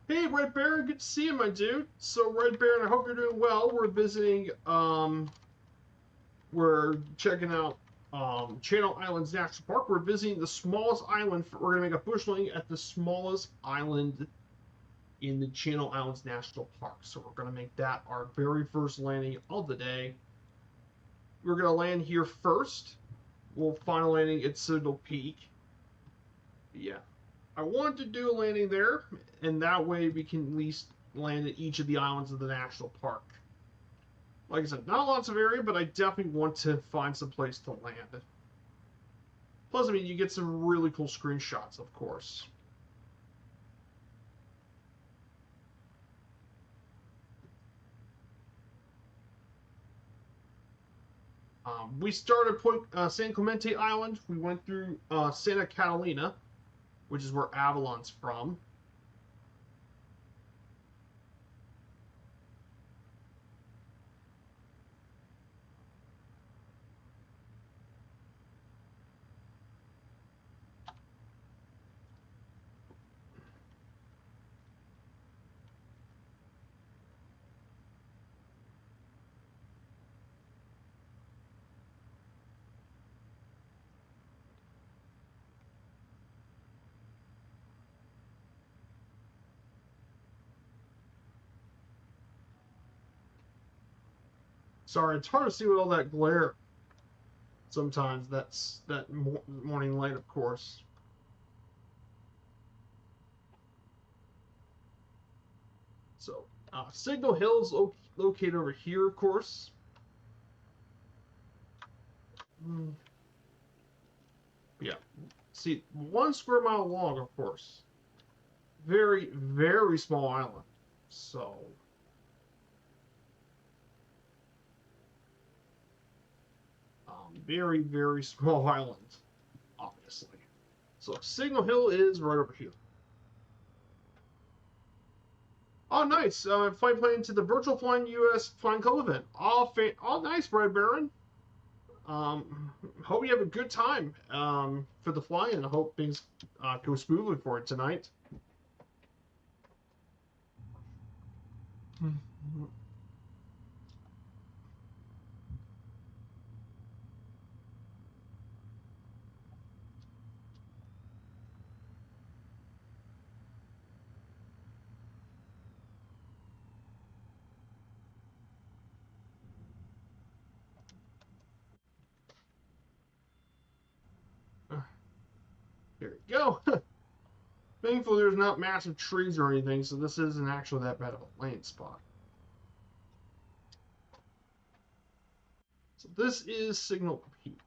Hey, Red Baron, good to see you, my dude. So, Red Baron, I hope you're doing well. We're visiting, we're checking out Channel Islands National Park. We're visiting the smallest island. We're going to make a bush landing at the smallest island in the Channel Islands National Park. So, we're going to make that our very first landing of the day. We're going to land here first. We'll final landing at Signal Peak. Yeah. I wanted to do a landing there, and that way we can at least land at each of the islands of the national park. Like I said, not lots of area, but I definitely want to find some place to land. Plus, I mean, you get some really cool screenshots, of course. We started at San Clemente Island. We went through Santa Catalina, which is where Avalon's from. Sorry, it's hard to see with all that glare. Sometimes that's that morning light, of course. So, Signal Hill's located over here, of course. Yeah. See, 1 square mile long, of course. Very, very small island. So, very, very small island, obviously. So, Signal Hill is right over here. Oh, nice. Flight plan to the Virtual Flying U.S. Flying Club event. Oh, nice, Brad Barron. Hope you have a good time for the fly-in. I hope things go smoothly for it tonight. There we go. Thankfully, there's not massive trees or anything, so this isn't actually that bad of a landing spot. So this is Signal Peak.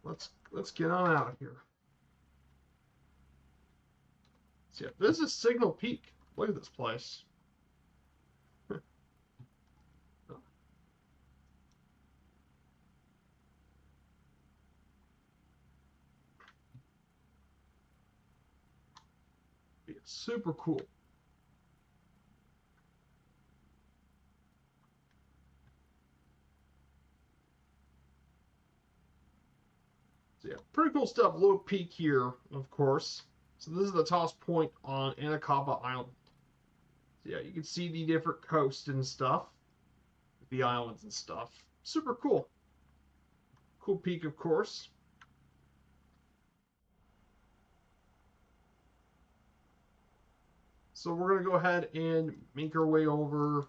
Let's get on out of here. So yeah, this is Signal Peak. Look at this place. It's super cool. So yeah, pretty cool stuff. Little peak here, of course. So this is the tallest point on Anacapa Island. So yeah, you can see the different coasts and stuff, the islands and stuff. Super cool. Cool peak, of course. So we're gonna go ahead and make our way over.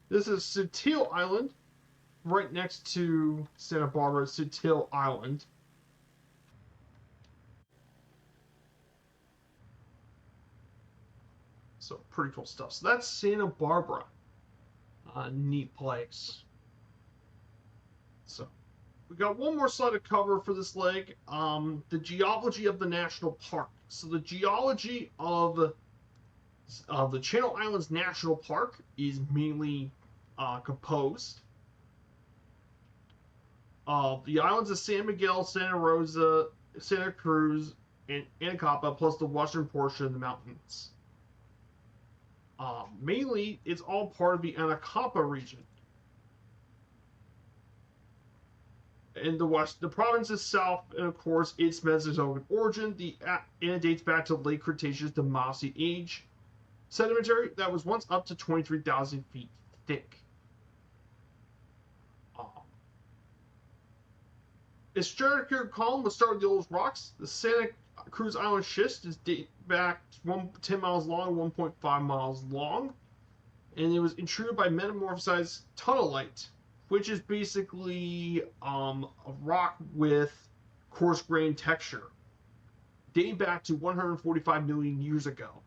This is Sutil Island, right next to Santa Barbara. Sutil Island. So pretty cool stuff. So that's Santa Barbara. Neat place. So we got one more slide to cover for this leg. The geology of the national park. So the geology of the Channel Islands National Park is mainly composed of the islands of San Miguel, Santa Rosa, Santa Cruz, and Anacapa, plus the western portion of the mountains. Mainly, it's all part of the Anacapa region. In the west, the province is south, and of course, its Mesozoic origin. And it dates back to late Cretaceous to Miocene age sedimentary that was once up to 23,000 feet thick. Its stratigraphic column was started with the oldest rocks. The Santa Cruz Island schist is date back 10 miles long, 1.5 miles long, and it was intruded by metamorphosized tunnelite, which is basically a rock with coarse grained texture, dating back to 145 million years ago.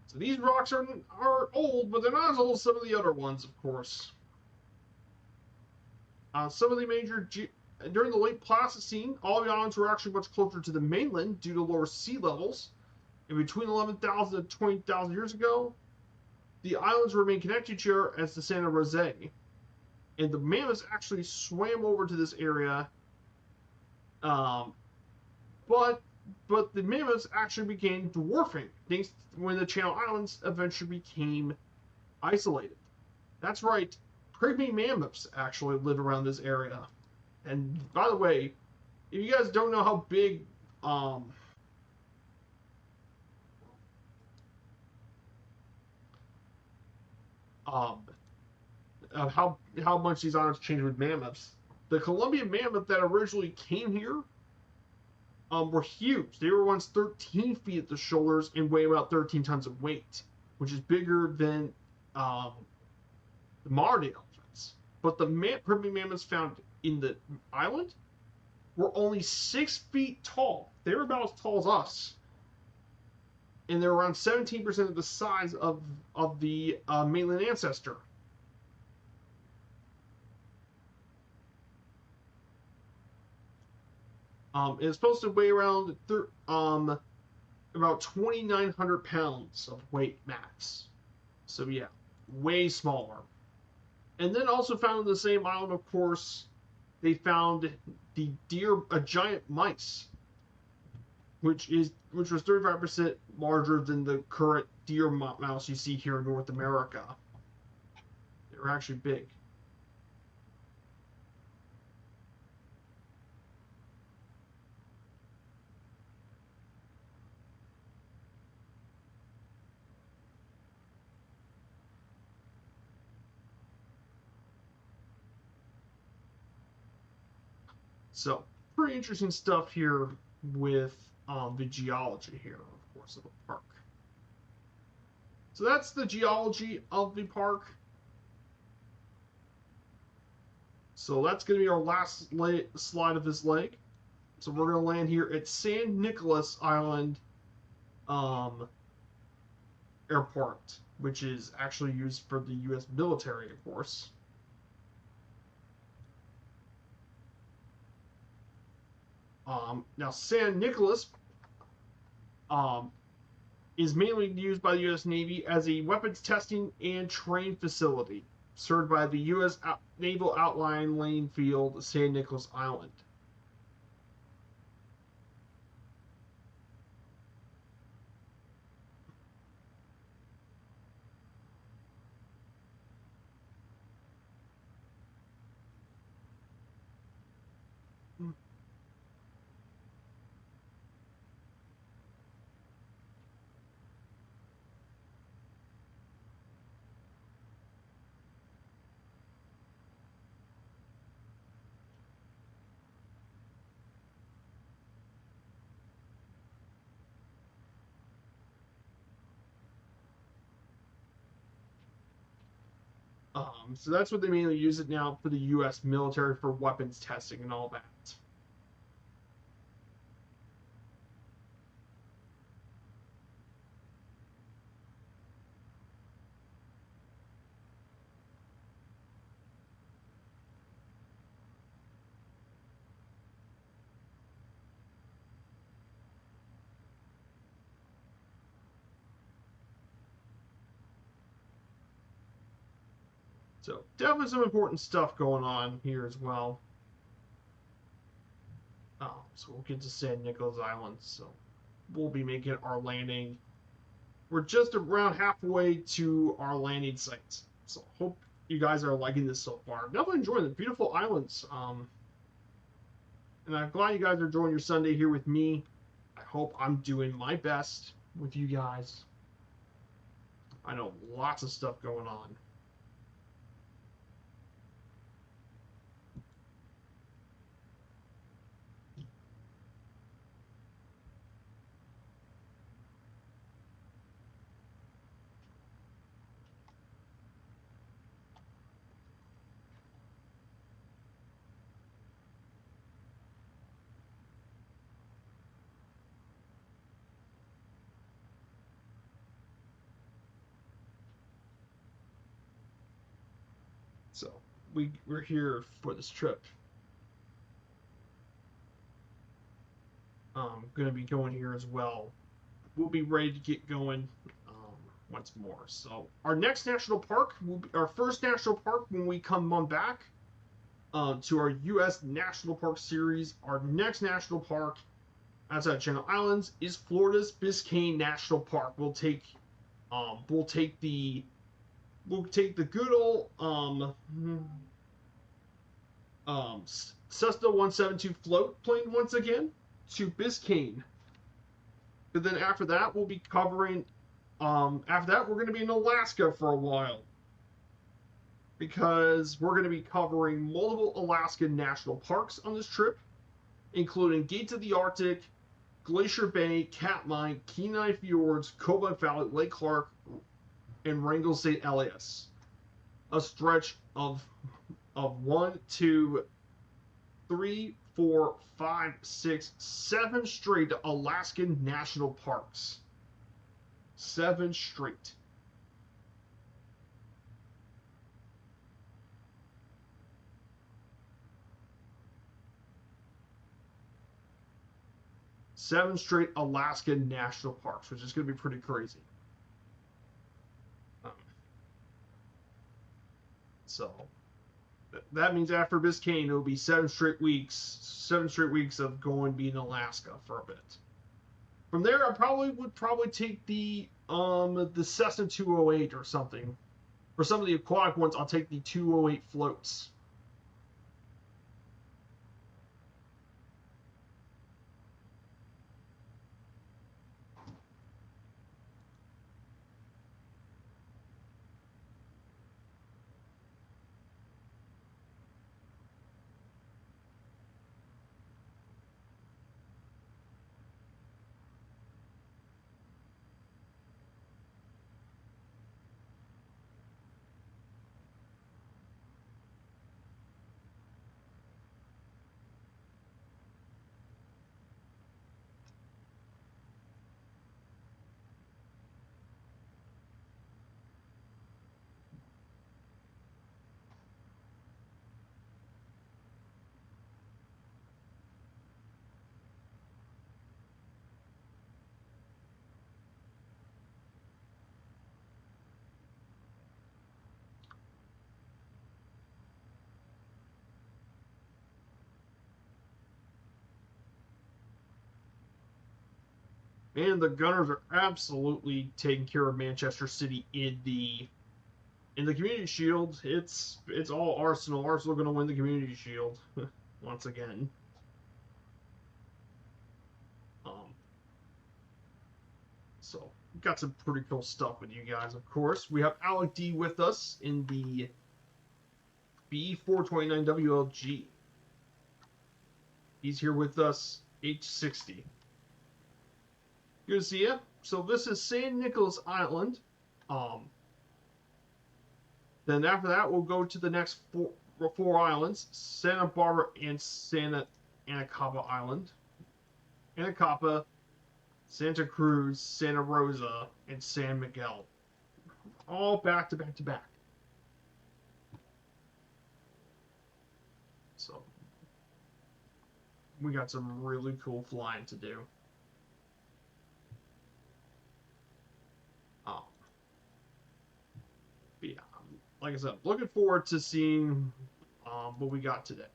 So these rocks are old, but they're not as old as some of the other ones, of course. Some of the major during the late Pleistocene, all the islands were actually much closer to the mainland due to lower sea levels. And between 11,000 and 20,000 years ago, the islands remained connected to each other as the Santa Rosa. And the mammoths actually swam over to this area. But the mammoths actually began dwarfing when the Channel Islands eventually became isolated. That's right. Pygmy mammoths actually live around this area. And by the way, if you guys don't know how big how much these islands changed with mammoths, the Columbian mammoth that originally came here were huge. They were once 13 feet at the shoulders and weigh about 13 tons of weight, which is bigger than the modern day elephants. But the Pygmy mammoths found in the island were only 6 feet tall they were about as tall as us, and they're around 17% of the size of the mainland ancestor. It's supposed to weigh around about 2,900 pounds of weight max. So yeah, way smaller. And then also found on the same island, of course, they found a giant mice, which was 35% larger than the current deer mouse you see here in North America. They're actually big. So, pretty interesting stuff here with the geology here, of course, of the park. So that's the geology of the park. So that's going to be our last slide of this leg. So we're going to land here at San Nicolas Island Airport, which is actually used for the U.S. military, of course. Now, San Nicolas is mainly used by the U.S. Navy as a weapons testing and training facility, served by the U.S. Naval Outline Lane Field, San Nicolas Island. So that's what they mainly use it now for the U.S. military for weapons testing and all that. So definitely some important stuff going on here as well. So we'll get to San Nicolas Island. So we'll be making our landing. We're just around halfway to our landing site. So hope you guys are liking this so far. Definitely enjoying the beautiful islands. And I'm glad you guys are enjoying your Sunday here with me. I hope I'm doing my best with you guys. I know lots of stuff going on. So we're here for this trip. Going to be going here as well. We'll be ready to get going once more. So our next national park will be our first national park when we come on back to our U.S. National Park Series. Our next national park outside Channel Islands is Florida's Biscayne National Park. We'll take the good old Cessna 172 float plane once again to Biscayne. But then after that, we'll be covering. After that, we're going to be in Alaska for a while because we're going to be covering multiple Alaska national parks on this trip, including Gates of the Arctic, Glacier Bay, Katmai, Kenai Fjords, Kobuk Valley, Lake Clark, and Wrangell St. Elias. A stretch of 1, 2, 3, 4, 5, 6, 7 straight Alaskan national parks. 7 straight. Seven straight Alaskan national parks, which is going to be pretty crazy. So that means after Biscayne, it'll be 7 straight weeks. 7 straight weeks of going being in Alaska for a bit. From there, I would probably take the Cessna 208 or something. For some of the aquatic ones, I'll take the 208 floats. And the Gunners are absolutely taking care of Manchester City in the Community Shield. It's all Arsenal. Arsenal going to win the Community Shield once again. So got some pretty cool stuff with you guys. Of course, we have Alec D with us in the B429 WLG. He's here with us, H60. Good to see you. So this is San Nicolas Island. Then after that, we'll go to the next four islands: Santa Barbara and Santa Anacapa Island, Anacapa, Santa Cruz, Santa Rosa, and San Miguel. All back to back to back. So we got some really cool flying to do. But yeah, like I said, looking forward to seeing what we got today.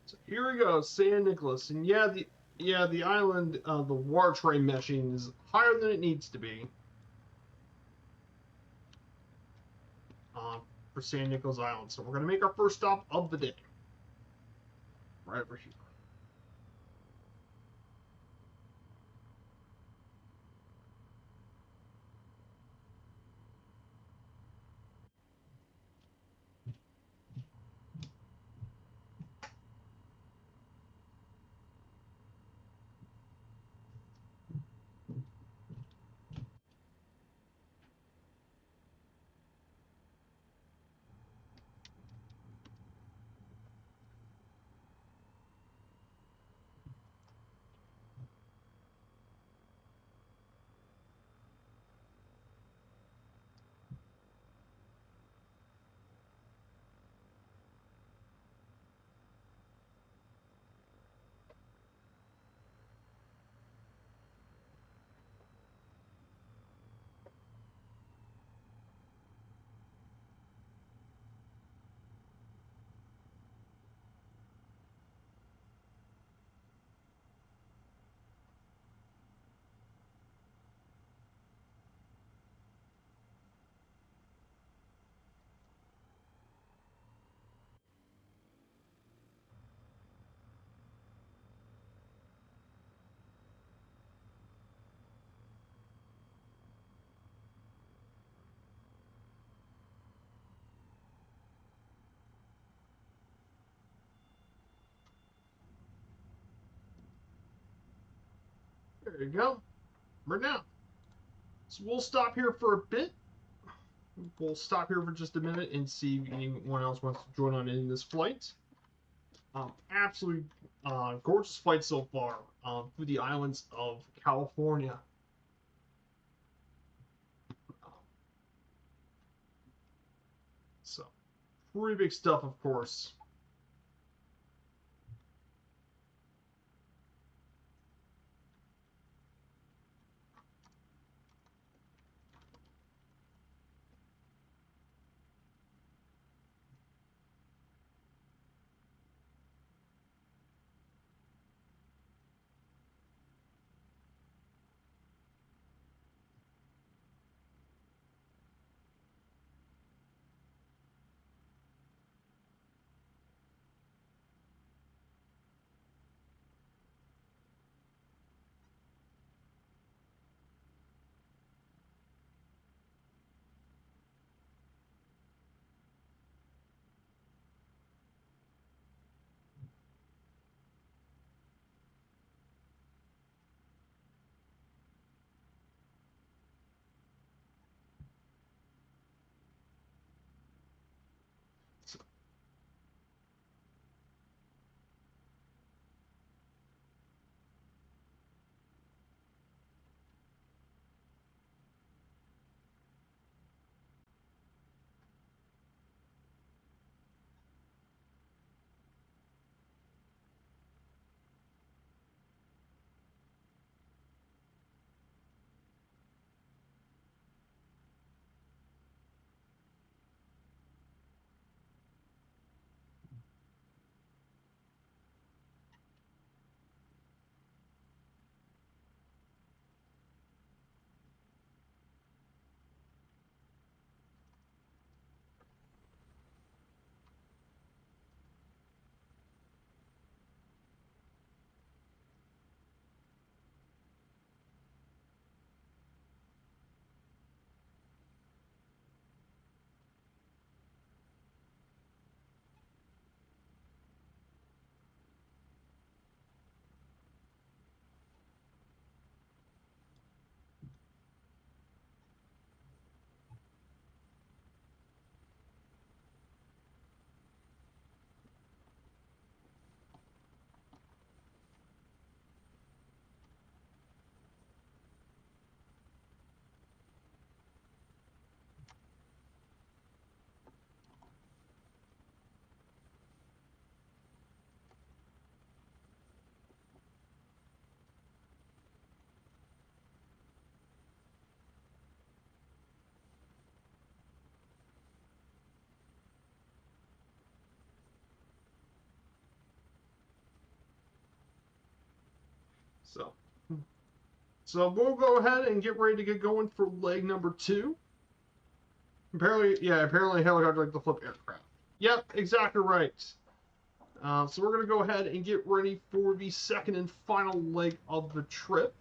So here we go, San Nicolas, and the island, the water train meshing is higher than it needs to be uh, for San Nicolas Island. So we're gonna make our first stop of the day, right over here. There you go. Right now. So we'll stop here for a bit. We'll stop here for just a minute and see if anyone else wants to join on in this flight. Absolutely gorgeous flight so far through the islands of California. So, pretty big stuff, of course. So we'll go ahead and get ready to get going for leg number 2. Apparently helicopters like to flip aircraft. Yep, exactly right. So we're going to go ahead and get ready for the second and final leg of the trip.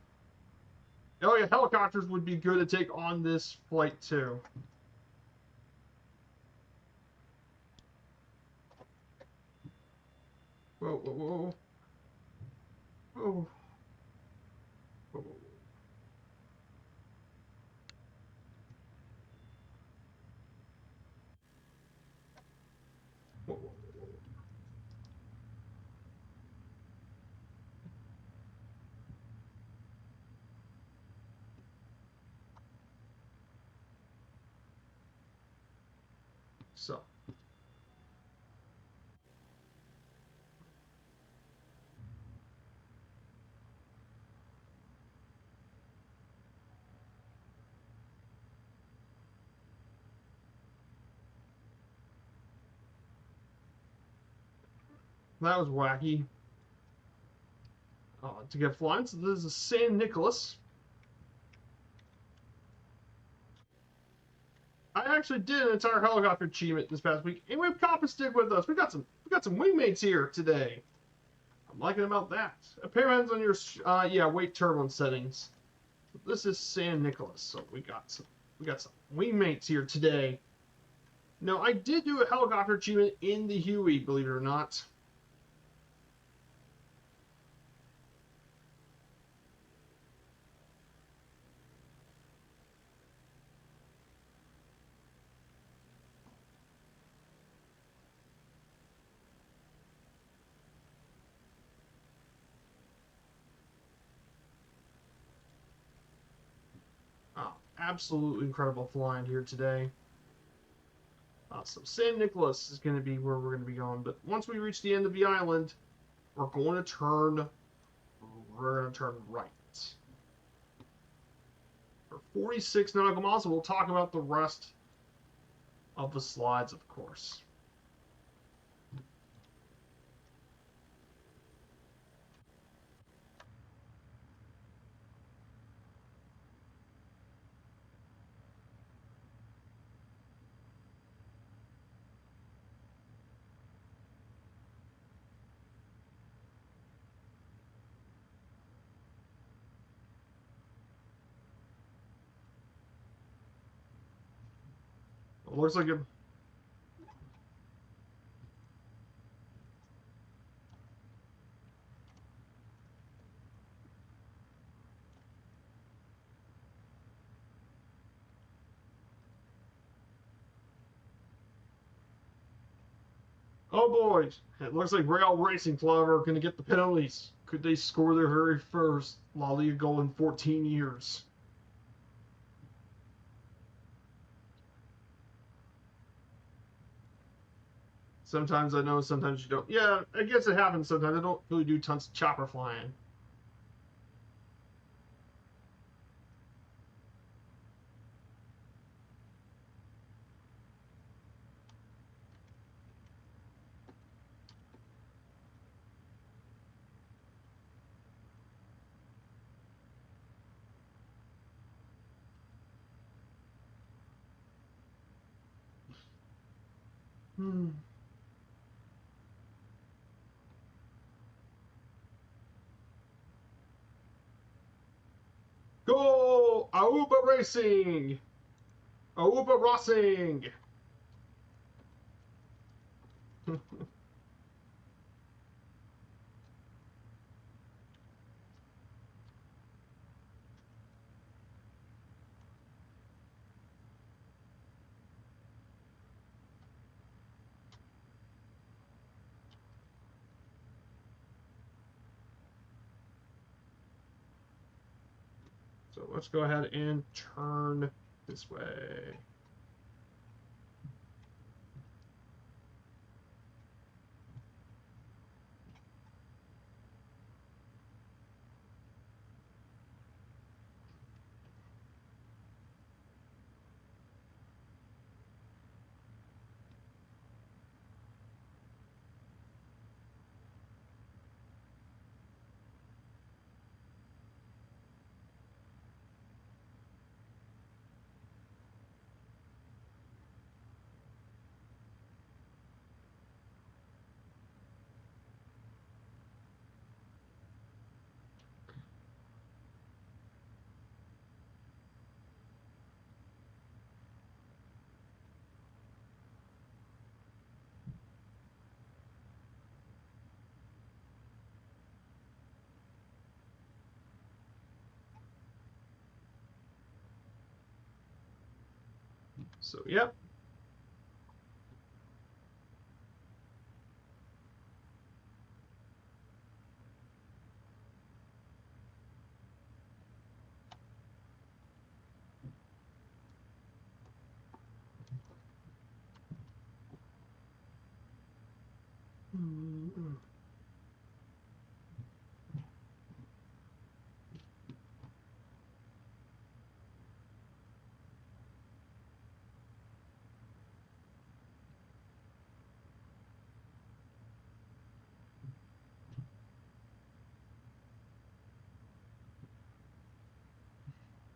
Oh yeah, helicopters would be good to take on this flight too. Whoa, whoa, whoa. Whoa. Whoa. Whoa, whoa, whoa. So. That was wacky. To get flying, so this is San Nicolas. I actually did an entire helicopter achievement this past week, and we've cop and stick with us. We got some wingmates here today. I'm liking about that. It depends on your weight turbulence settings. This is San Nicolas, so we got some wingmates here today. Now I did do a helicopter achievement in the Huey, believe it or not. Absolutely incredible flying here today. So San Nicolas is going to be where we're going to be going. But once we reach the end of the island, we're going to turn right. For 46 nautical miles, we'll talk about the rest of the slides, of course. It looks like it. Oh boys, it looks like Rail Racing Club are going to get the penalties. Could they score their very first La Liga goal in 14 years? Sometimes I know, sometimes you don't. Yeah, I guess it happens sometimes. I don't really do tons of chopper flying. Go! Aruba Racing! Aruba Racing! So let's go ahead and turn this way. So, yep.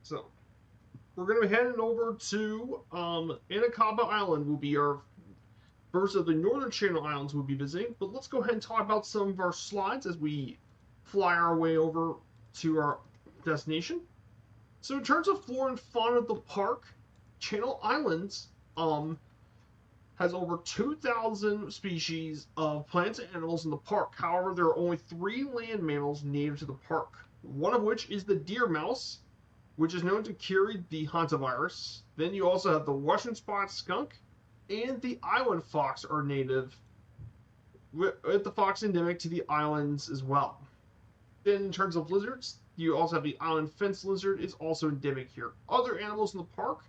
So, we're going to be heading over to Anacapa Island. Will be our first of the Northern Channel Islands we'll be visiting. But let's go ahead and talk about some of our slides as we fly our way over to our destination. So, in terms of flora and fauna of the park, Channel Islands has over 2,000 species of plants and animals in the park. However, there are only 3 land mammals native to the park, one of which is the deer mouse, which is known to carry the hantavirus. Then you also have the Western spotted skunk and the island fox are native, with the fox endemic to the islands as well. Then in terms of lizards, you also have the island fence lizard is also endemic here. Other animals in the park,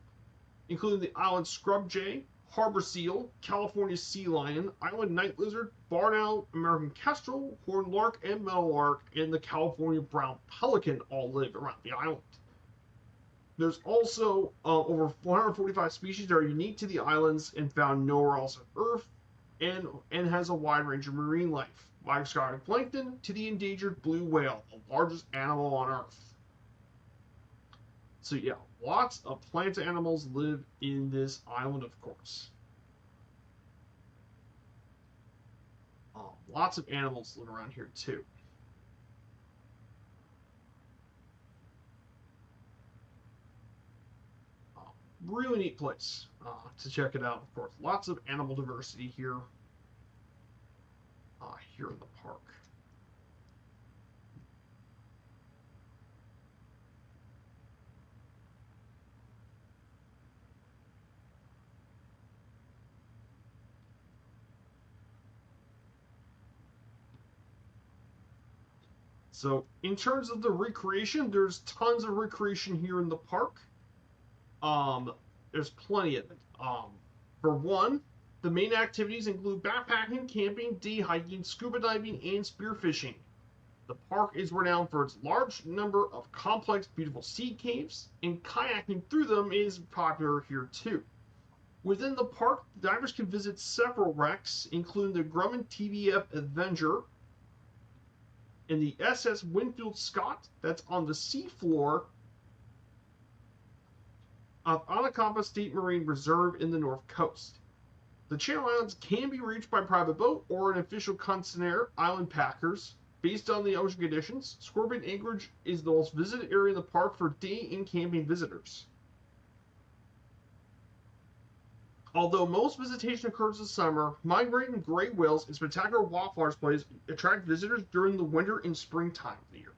including the island scrub jay, harbor seal, California sea lion, island night lizard, barn owl, American kestrel, horned lark, and meadowlark, and the California brown pelican all live around the island. There's also over 445 species that are unique to the islands and found nowhere else on Earth, and has a wide range of marine life, microscopic plankton to the endangered blue whale, the largest animal on Earth. So yeah, lots of plant animals live in this island, of course. Lots of animals live around here too. Really neat place to check it out, of course. Lots of animal diversity here, here in the park. So in terms of the recreation, there's tons of recreation here in the park. There's plenty of it. For one, the main activities include backpacking, camping, day hiking, scuba diving, and spearfishing. The park is renowned for its large number of complex, beautiful sea caves, and kayaking through them is popular here too. Within the park, divers can visit several wrecks, including the Grumman TBF Avenger and the SS Winfield Scott, that's on the seafloor of Anacapa State Marine Reserve in the North Coast. The Channel Islands can be reached by private boat or an official consignor, Island Packers. Based on the ocean conditions, Scorpion Anchorage is the most visited area in the park for day and camping visitors. Although most visitation occurs in summer, migrating gray whales and spectacular wildflower displays attract visitors during the winter and springtime of the year.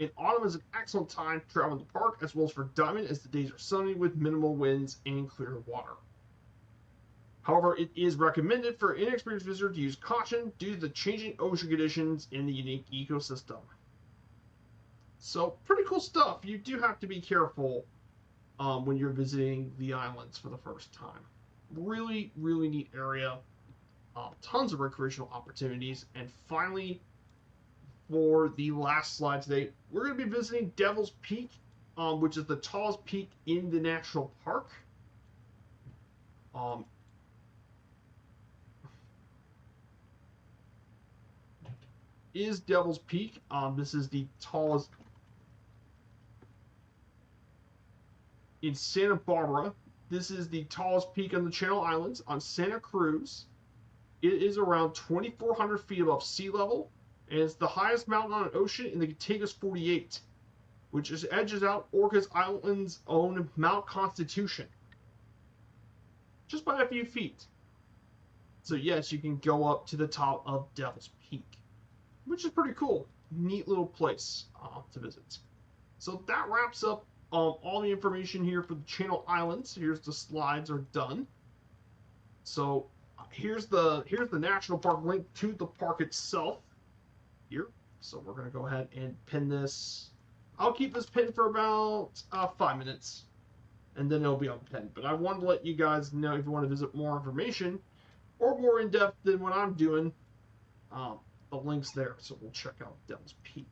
And autumn is an excellent time to travel in the park, as well as for diving, as the days are sunny with minimal winds and clear water. However, it is recommended for inexperienced visitors to use caution due to the changing ocean conditions and the unique ecosystem. So, pretty cool stuff. You do have to be careful when you're visiting the islands for the first time. Really, really neat area. Tons of recreational opportunities. And finally, for the last slide today, we're going to be visiting Devil's Peak, which is the tallest peak in the national park. Is Devil's Peak. This is the tallest in Santa Barbara. This is the tallest peak on the Channel Islands on Santa Cruz. It is around 2,400 feet above sea level, and it's the highest mountain on an ocean in the contiguous 48, which is edges out Orcas Island's own Mount Constitution, just by a few feet. So yes, you can go up to the top of Devil's Peak, which is pretty cool. Neat little place to visit. So that wraps up all the information here for the Channel Islands. Here's the slides are done. So here's the national park link to the park itself here. So we're gonna go ahead and pin this. I'll keep this pinned for about 5 minutes, and then it'll be unpinned. But I wanted to let you guys know if you want to visit more information or more in depth than what I'm doing. The link's there, so we'll check out Devil's Peak.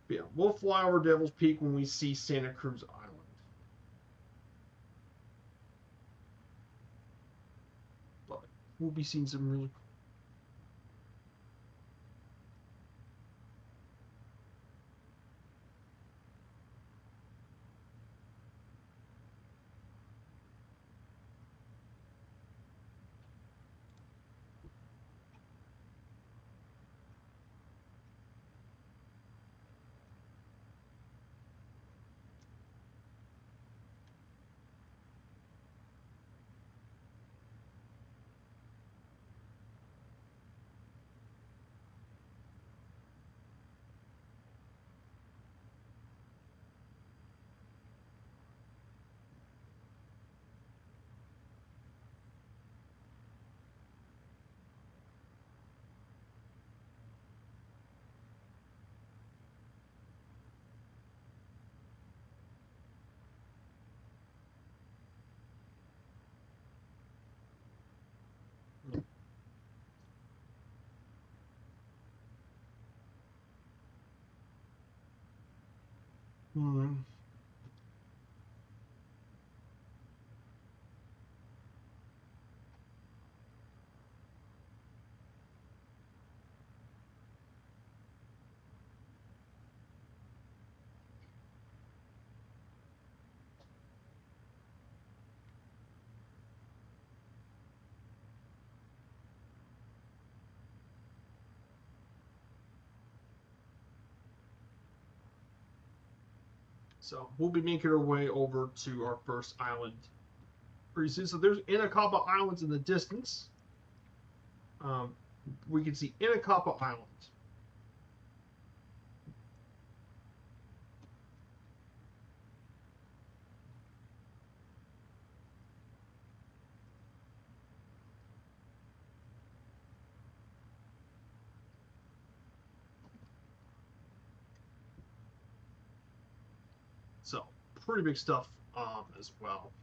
But yeah, we'll fly over Devil's Peak when we see Santa Cruz Island. But we'll be seeing some really cool. So we'll be making our way over to our first island pretty soon. So there's Inacapa Islands in the distance. We can see Inacapa Island. So pretty big stuff as well.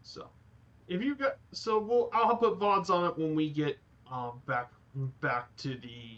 So if you got, so I'll put VODs on it when we get back to the.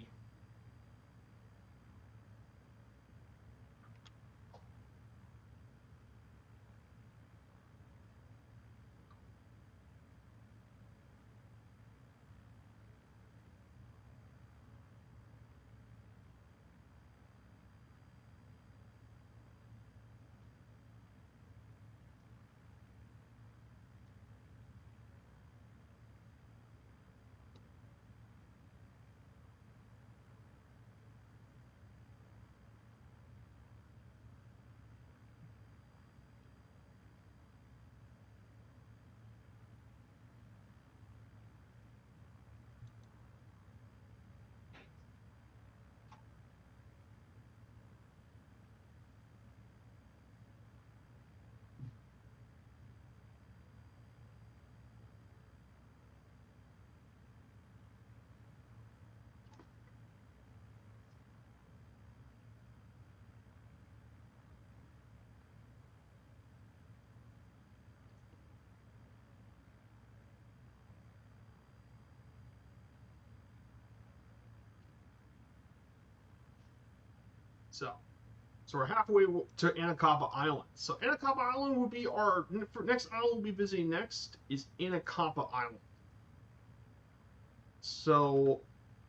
So we're halfway to Anacapa Island. So Anacapa Island will be our next island we'll be visiting next is Anacapa Island. So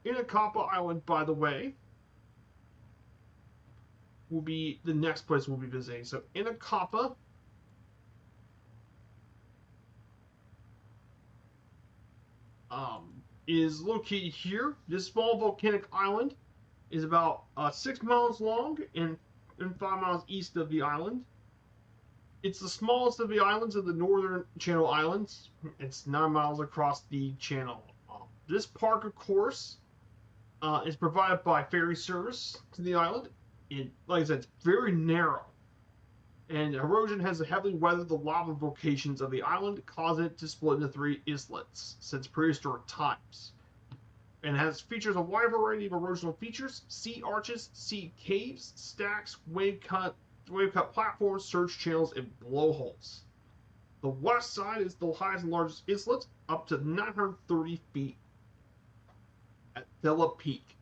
Anacapa Island, by the way, will be the next place we'll be visiting. So Anacapa is located here. This small volcanic island is about 6 miles long and 5 miles east of the island. It's the smallest of the islands of the Northern Channel Islands. It's 9 miles across the channel. This park, of course, is provided by ferry service to the island. Like I said, it's very narrow. And erosion has heavily weathered the lava volcanoes of the island, causing it to split into 3 islets since prehistoric times. And has features a wide variety of erosional features: sea arches, sea caves, stacks, wave-cut platforms, surge channels, and blowholes. The west side is the highest and largest islet, up to 930 feet at Phillip Peak.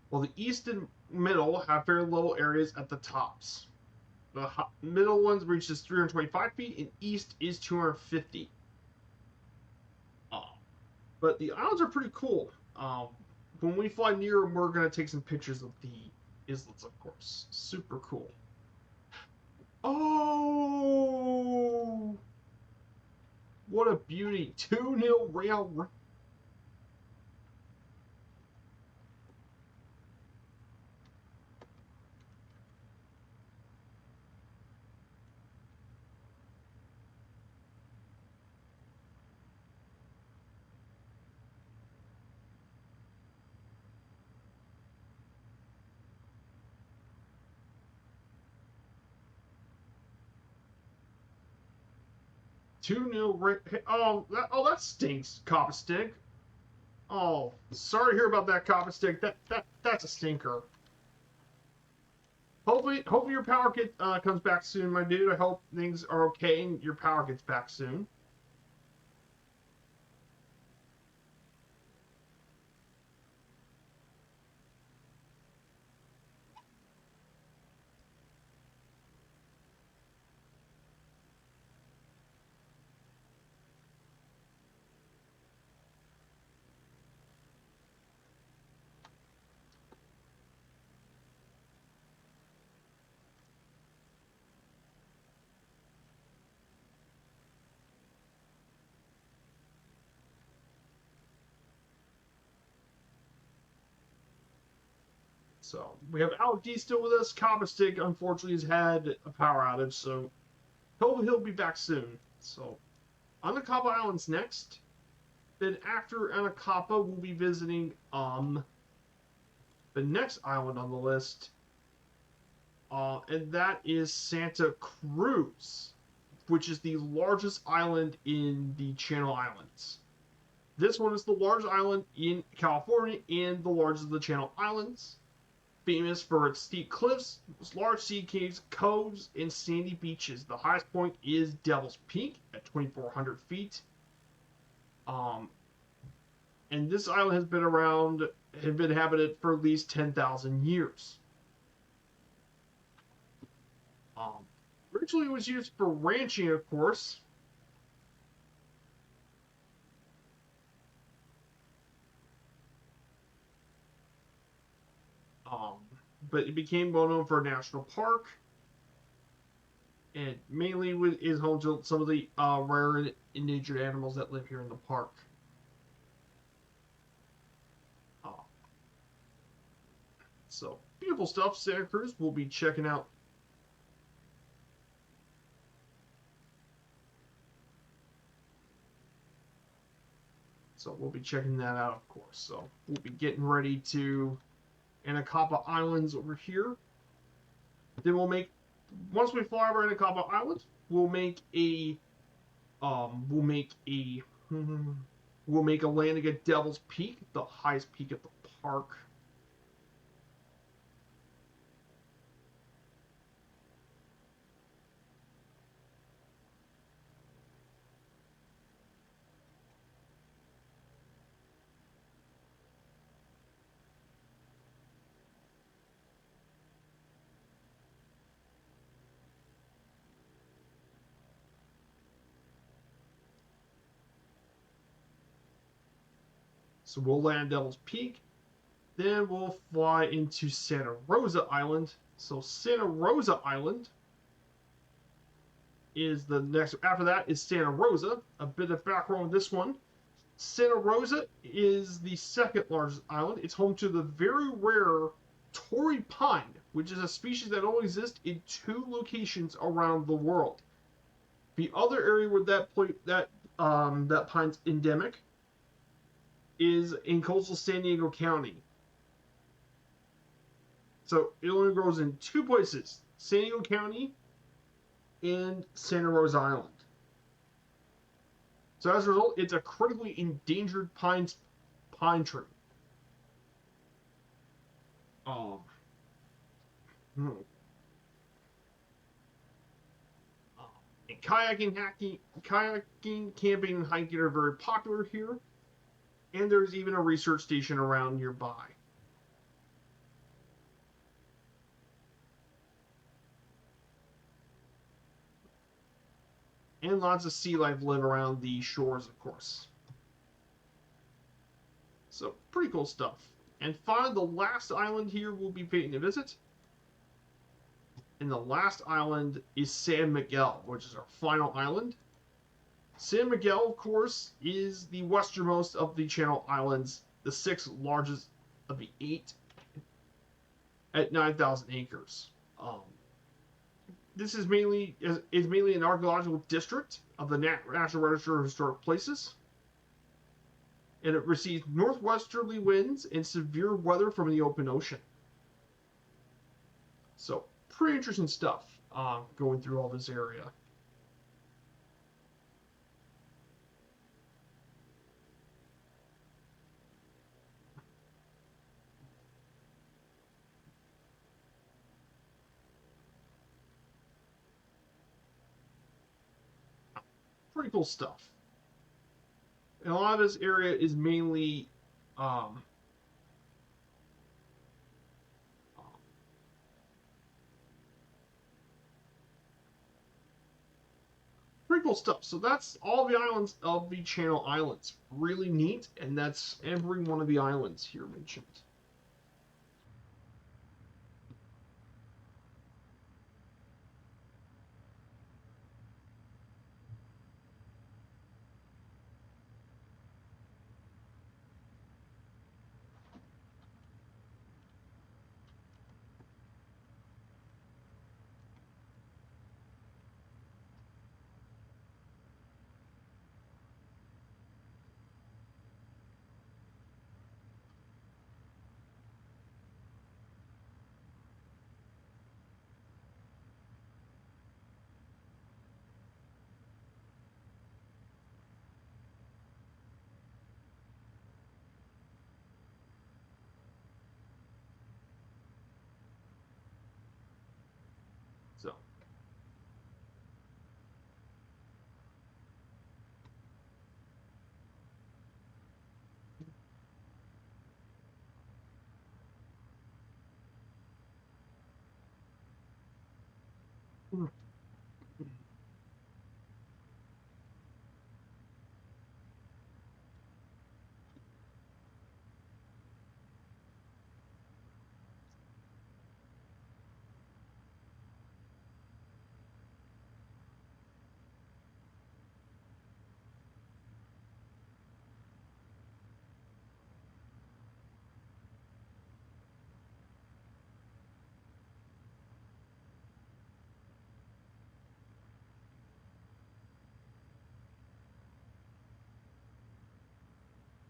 While the east and middle have very little areas at the tops. The middle ones reaches 325 feet, and east is 250. But the islands are pretty cool. When we fly near them, we're going to take some pictures of the islets, of course. Super cool. Oh! What a beauty. 2-0 Real. That stinks, Coppa Stick. Oh, sorry to hear about that, Coppa Stick. That's a stinker. Hopefully your power kit comes back soon, my dude. I hope things are okay and your power gets back soon. So we have Alec D still with us. Coppa Stick, unfortunately, has had a power outage, so hopefully he'll be back soon. So Anacapa Island's next. Then after Anacapa, we'll be visiting the next island on the list, and that is Santa Cruz, which is the largest island in the Channel Islands. This one is the largest island in California and the largest of the Channel Islands. Famous for its steep cliffs, large sea caves, coves, and sandy beaches. The highest point is Devil's Peak at 2,400 feet. And this island has been inhabited for at least 10,000 years. Originally, it was used for ranching, of course. But it became well known for a national park, and mainly is home to some of the rare and endangered animals that live here in the park. So beautiful stuff, Santa Cruz. We'll be checking out. So we'll be checking that out, of course. So we'll be getting ready to Anacapa Islands over here. Then once we fly over Anacapa Island, we'll make a landing at Devil's Peak, the highest peak at the park. So we'll land Devil's Peak. Then we'll fly into Santa Rosa Island. So Santa Rosa Island is the next. After that is Santa Rosa. A bit of background on this one. Santa Rosa is the second largest island. It's home to the very rare Torrey pine, which is a species that only exists in 2 locations around the world. The other area where that pine's endemic is in coastal San Diego County. So it only grows in 2 places, San Diego County and Santa Rosa Island. So as a result, it's a critically endangered pine tree. Um, hmm. And kayaking, camping, and hiking are very popular here. And there's even a research station around nearby. And lots of sea life live around the shores, of course. So, pretty cool stuff. And finally, the last island here we'll be paying a visit. And the last island is San Miguel, which is our final island. San Miguel, of course, is the westernmost of the Channel Islands, the 6th largest of the 8, at 9,000 acres. This is mainly an archaeological district of the National Register of Historic Places, and it receives northwesterly winds and severe weather from the open ocean. So, pretty interesting stuff going through all this area. Pretty cool stuff. And a lot of this area is mainly pretty cool stuff. So that's all the islands of the Channel Islands. Really neat, and that's every one of the islands here mentioned. So,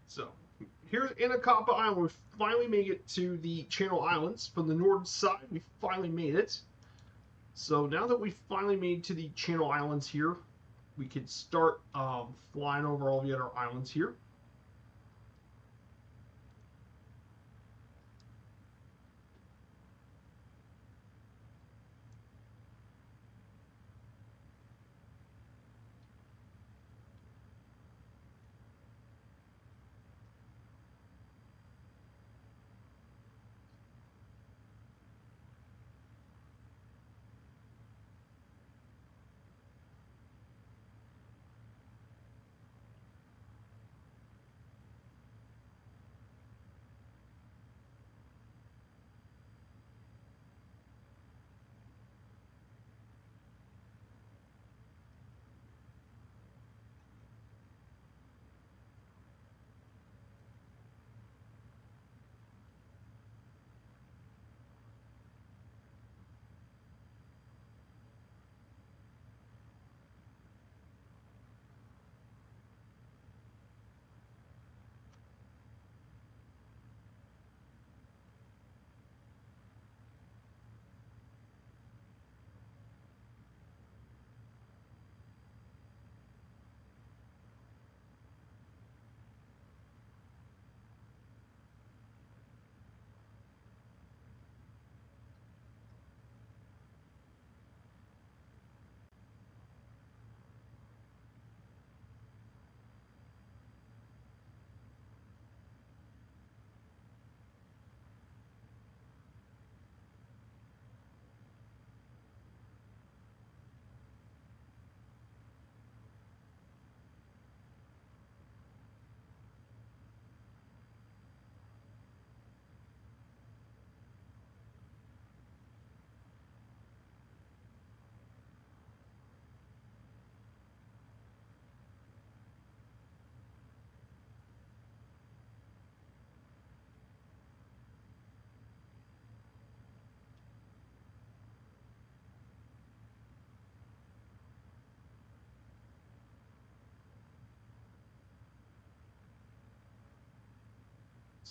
so here's Anacapa Island. We finally made it to the Channel Islands. From the north side, we finally made it. So now that we finally made it to the Channel Islands here, we can start flying over all the other islands here.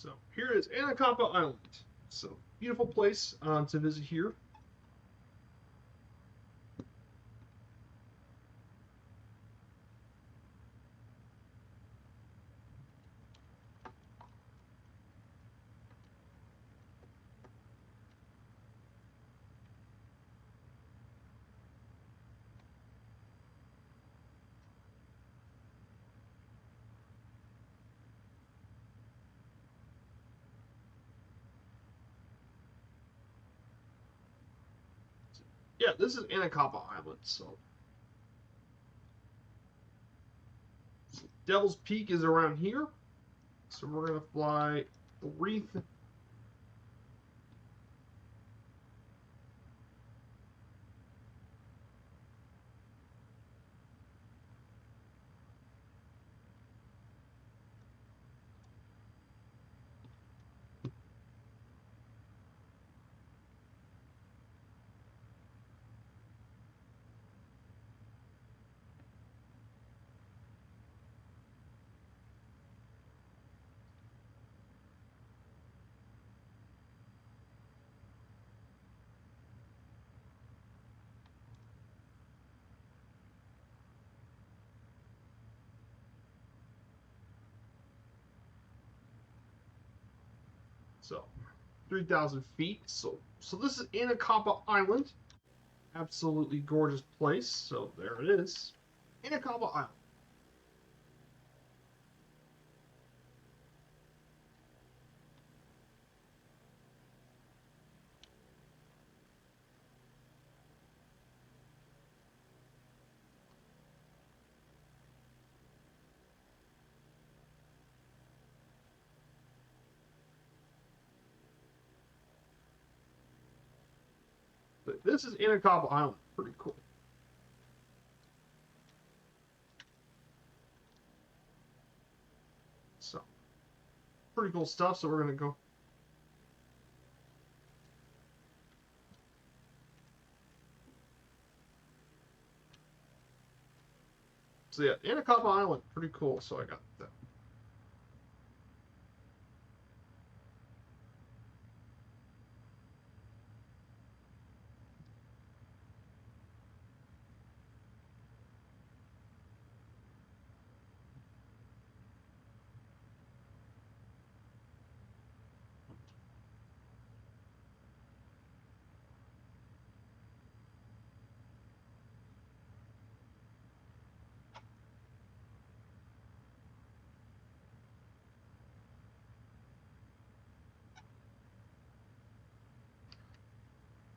So here is Anacapa Island. So beautiful place to visit here. Yeah, this is Anacapa Island. So Devil's Peak is around here. So we're gonna fly Wreath. So 3,000 feet. So this is Anacapa Island. Absolutely gorgeous place. So there it is. Anacapa Island. But this is Anacapa Island. Pretty cool. So pretty cool stuff. So we're gonna go. So yeah, Anacapa Island, pretty cool. So I got that.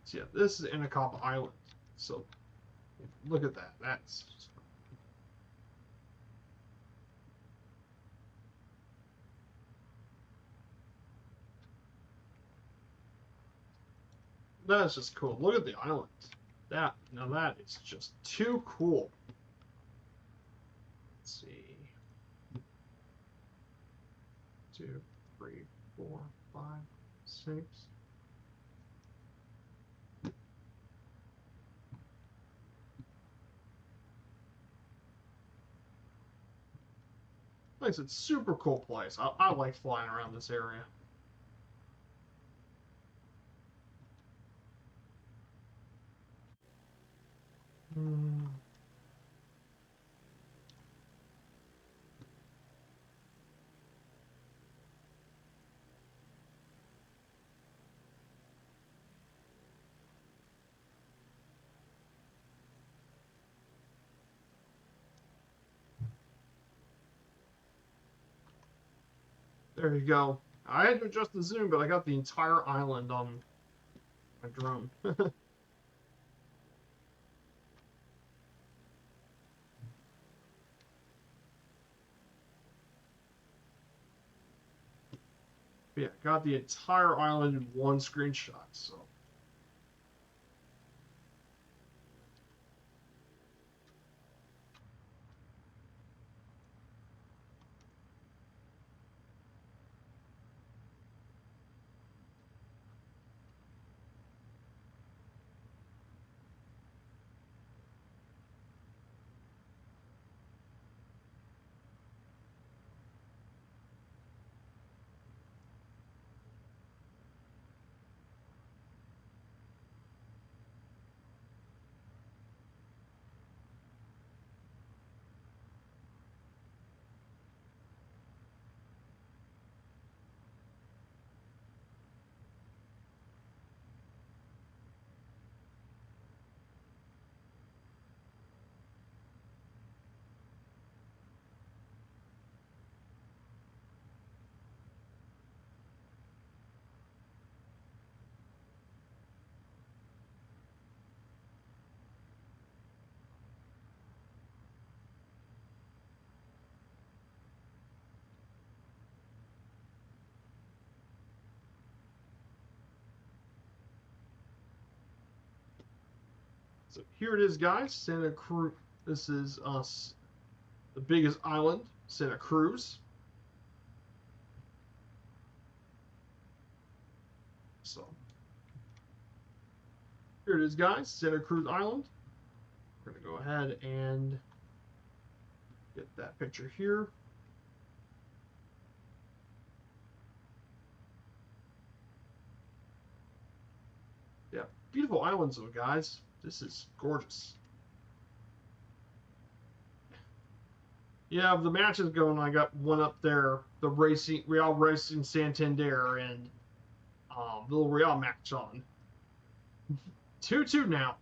So yeah, this is Anacapa Island. So look at that. That's just cool. Look at the island. That is just too cool. Let's see. 2, 3, 4, 5, 6. Like I said, super cool place. I like flying around this area. There you go. I had to adjust the zoom, but I got the entire island on my drone. Yeah, got the entire island in one screenshot, so. So here it is, guys. Santa Cruz. This is the biggest island, Santa Cruz. So here it is, guys. Santa Cruz Island. We're going to go ahead and get that picture here. Yeah, beautiful islands, though, guys. This is gorgeous. Yeah, the matches going. I got one up there, the Real Racing Santander, and the little Real match on. 2-2 now.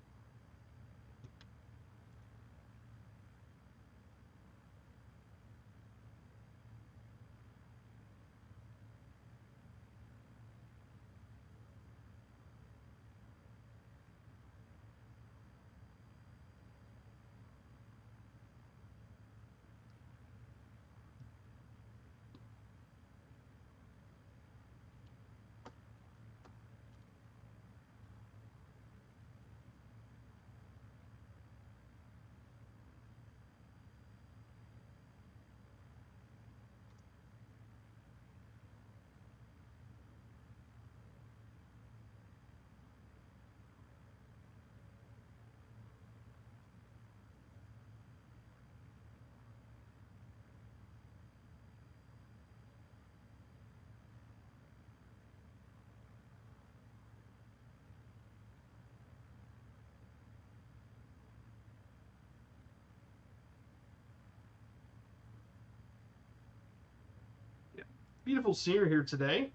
Yeah, beautiful scenery here today.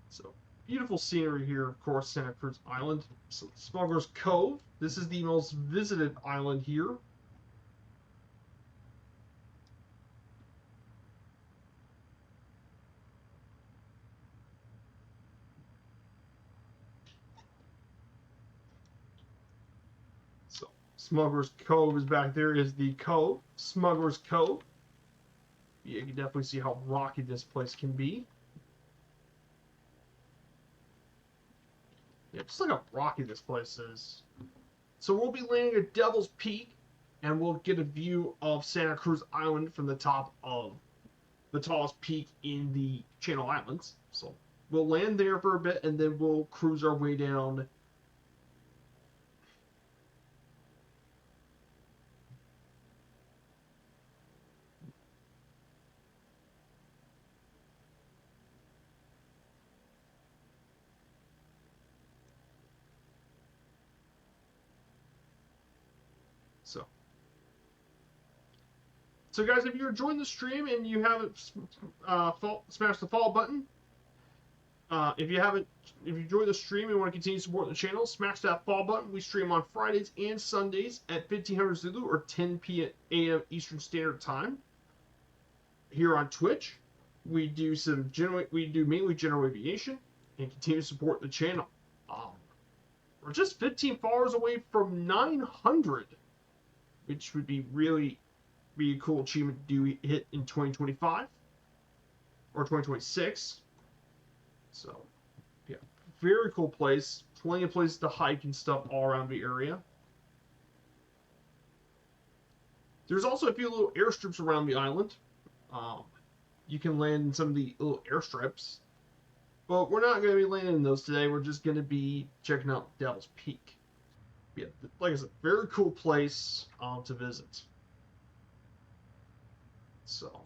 So beautiful scenery here, of course, Santa Cruz Island. So Smuggler's Cove. This is the most visited island here. So Smuggler's Cove is back there. Is the Cove, Smuggler's Cove. You can definitely see how rocky this place can be. Yeah, just look how rocky this place is. So we'll be landing at Devil's Peak, and we'll get a view of Santa Cruz Island from the top of the tallest peak in the Channel Islands. So we'll land there for a bit, and then we'll cruise our way down. So guys, if you're enjoying the stream and you haven't smashed the follow button, if you enjoyed the stream and want to continue supporting the channel, smash that follow button. We stream on Fridays and Sundays at 1500 Zulu or 10 a.m. Eastern Standard Time. Here on Twitch, we do mainly general aviation and continue to support the channel. We're just 15 followers away from 900, which would be be a cool achievement to hit in 2025 or 2026. So, yeah, very cool place. Plenty of places to hike and stuff all around the area. There's also a few little airstrips around the island. You can land in some of the little airstrips. But we're not going to be landing in those today. We're just going to be checking out Devil's Peak. Yeah, like I said, very cool place to visit. So.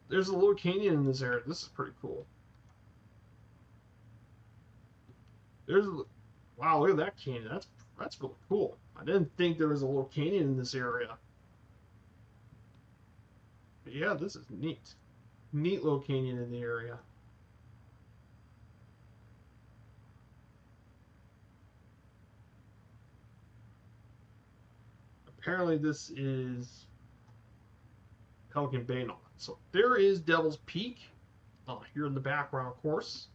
there's a little canyon in this area. This is pretty cool. There's a, wow, look at that canyon. That's really cool. I didn't think there was a little canyon in this area. But yeah, this is neat. Neat little canyon in the area. Apparently this is Pelican Bay and all that. So there is Devil's Peak. Here in the background, of course.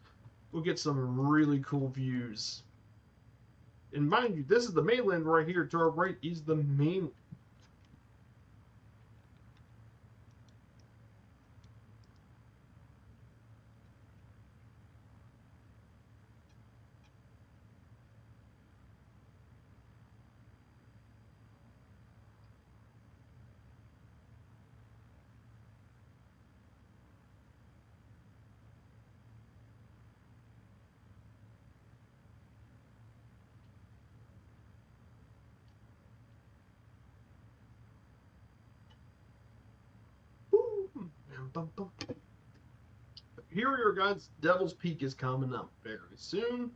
We'll get some really cool views. And mind you, this is the mainland right here. To our right is the main. Here we are, guys. Devil's Peak is coming up very soon.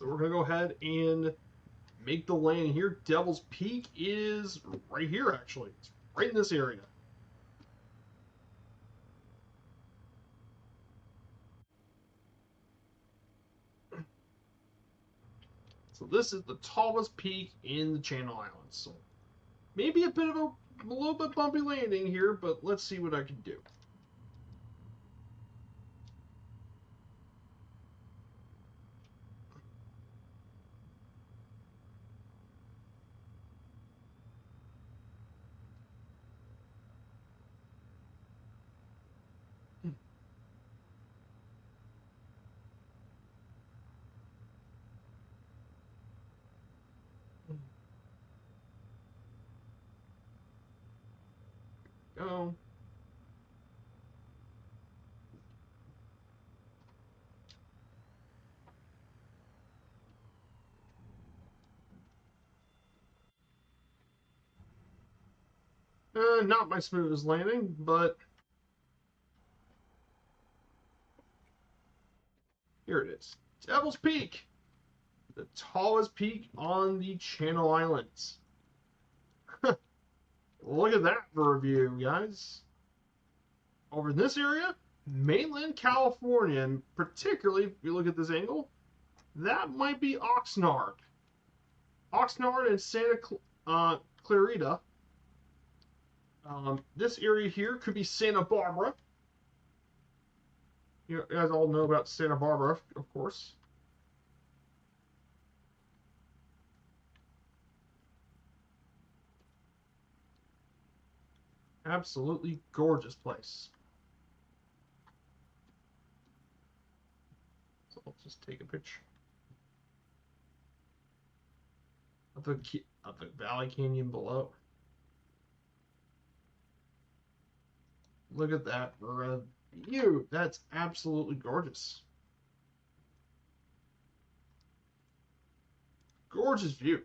So we're going to go ahead and make the landing here. Devil's Peak is right here, actually. It's right in this area. So this is the tallest peak in the Channel Islands. So maybe a bit of a little bit bumpy landing here, but let's see what I can do. Go. Not my smoothest landing, but here it is. Devil's Peak, the tallest peak on the Channel Islands. Look at that for a view, guys. Over in this area, mainland California, and particularly if you look at this angle, that might be Oxnard. Oxnard and Santa Clarita. This area here could be Santa Barbara. You guys all know about Santa Barbara, of course. Absolutely gorgeous place. So I'll just take a picture of the Valley Canyon below. Look at that view. That's absolutely gorgeous. Gorgeous view.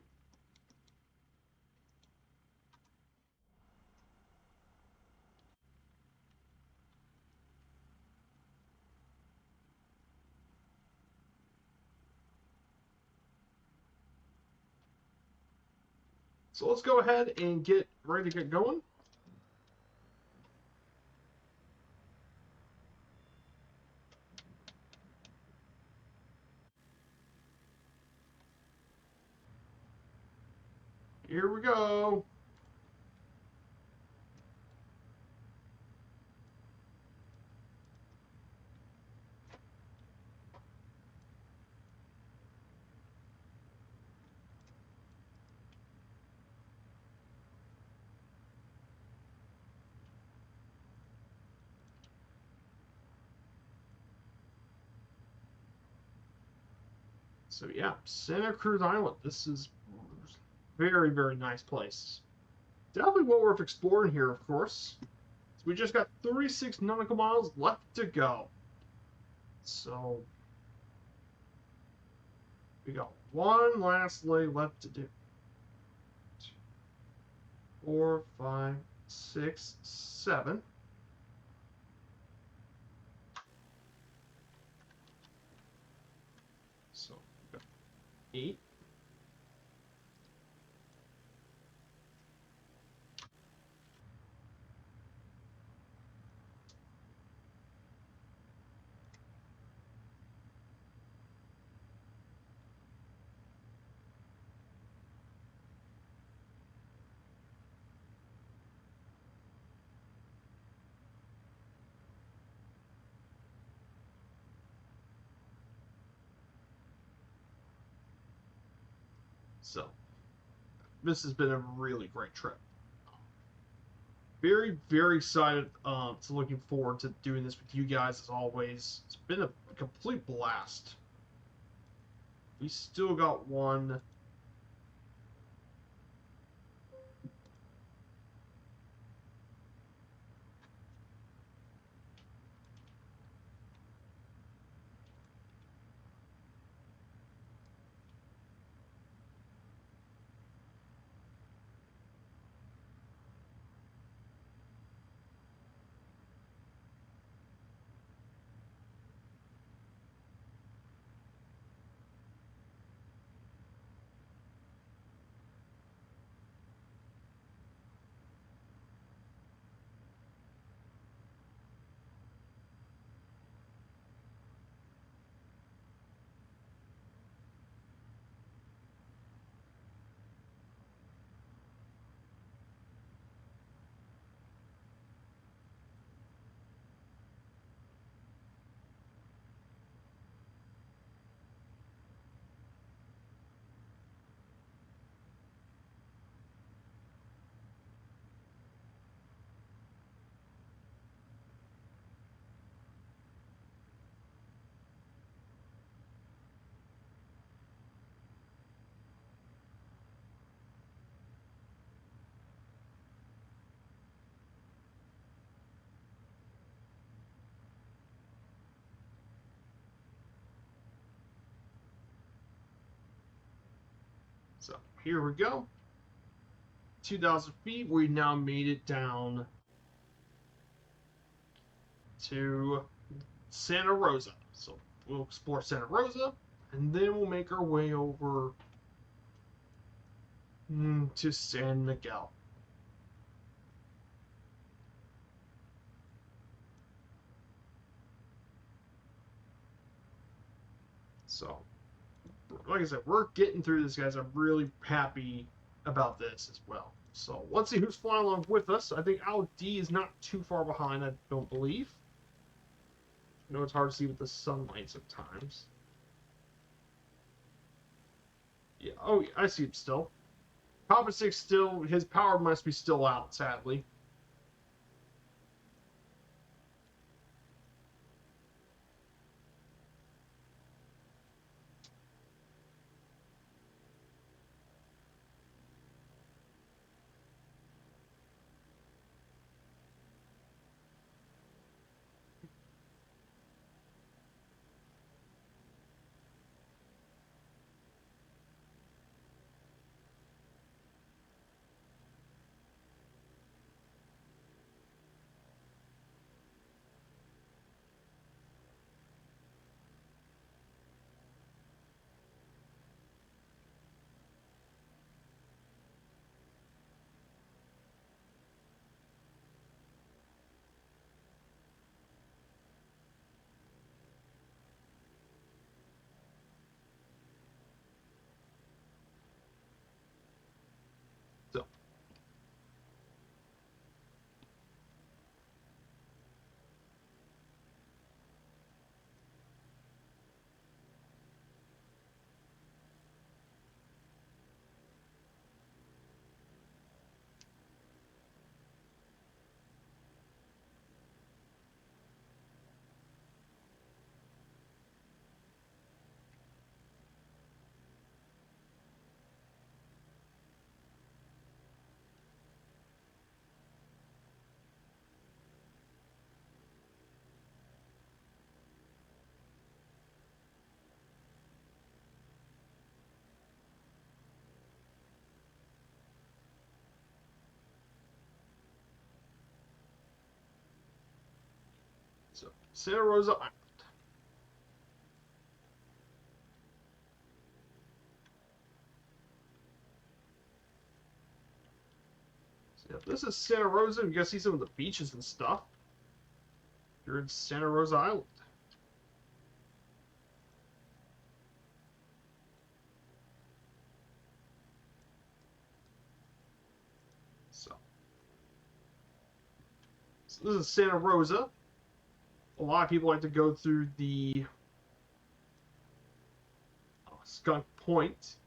So let's go ahead and get ready to get going. Here we go. So yeah, Santa Cruz Island. This is very, very nice place. Definitely well worth exploring here, of course. So we just got 36 nautical miles left to go. So we got one last leg left to do. 4, 5, 6, 7. So we got 8. So this has been a really great trip. Very, very excited. To looking forward to doing this with you guys as always. It's been a complete blast. We still got one. So here we go. 2,000 feet. We now made it down to Santa Rosa. So we'll explore Santa Rosa, and then we'll make our way over to San Miguel. So, like I said, we're getting through this, guys. I'm really happy about this as well. So let's see who's flying along with us. I think Al D is not too far behind, I don't believe. I know it's hard to see with the sunlight sometimes. Yeah, oh, yeah, I see it still. Papa 6 still, his power must be still out, sadly. So, Santa Rosa Island. So, yeah, this is Santa Rosa. You guys see some of the beaches and stuff. You're in Santa Rosa Island. So this is Santa Rosa. A lot of people like to go through the Skunk Point.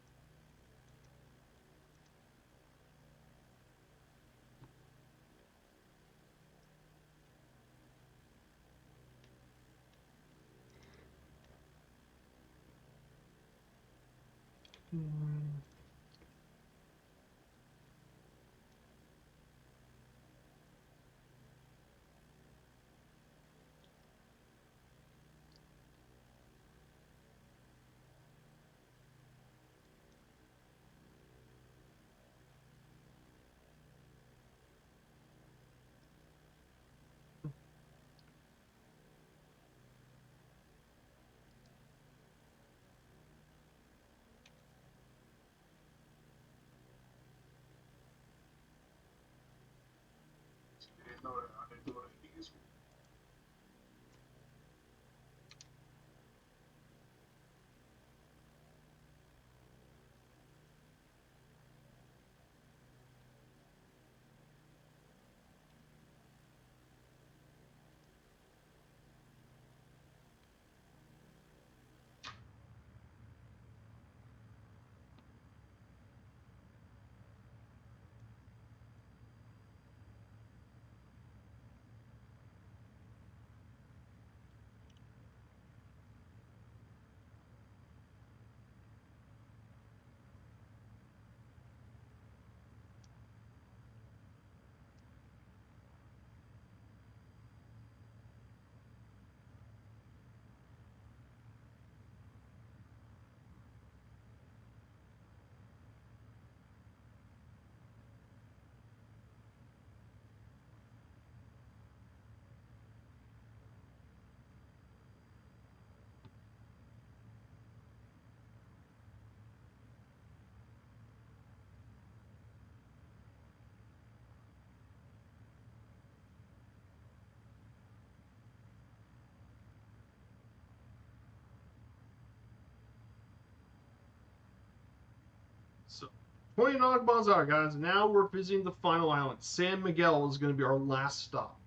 So, 20 nautical miles out, guys. Now we're visiting the final island. San Miguel is going to be our last stop.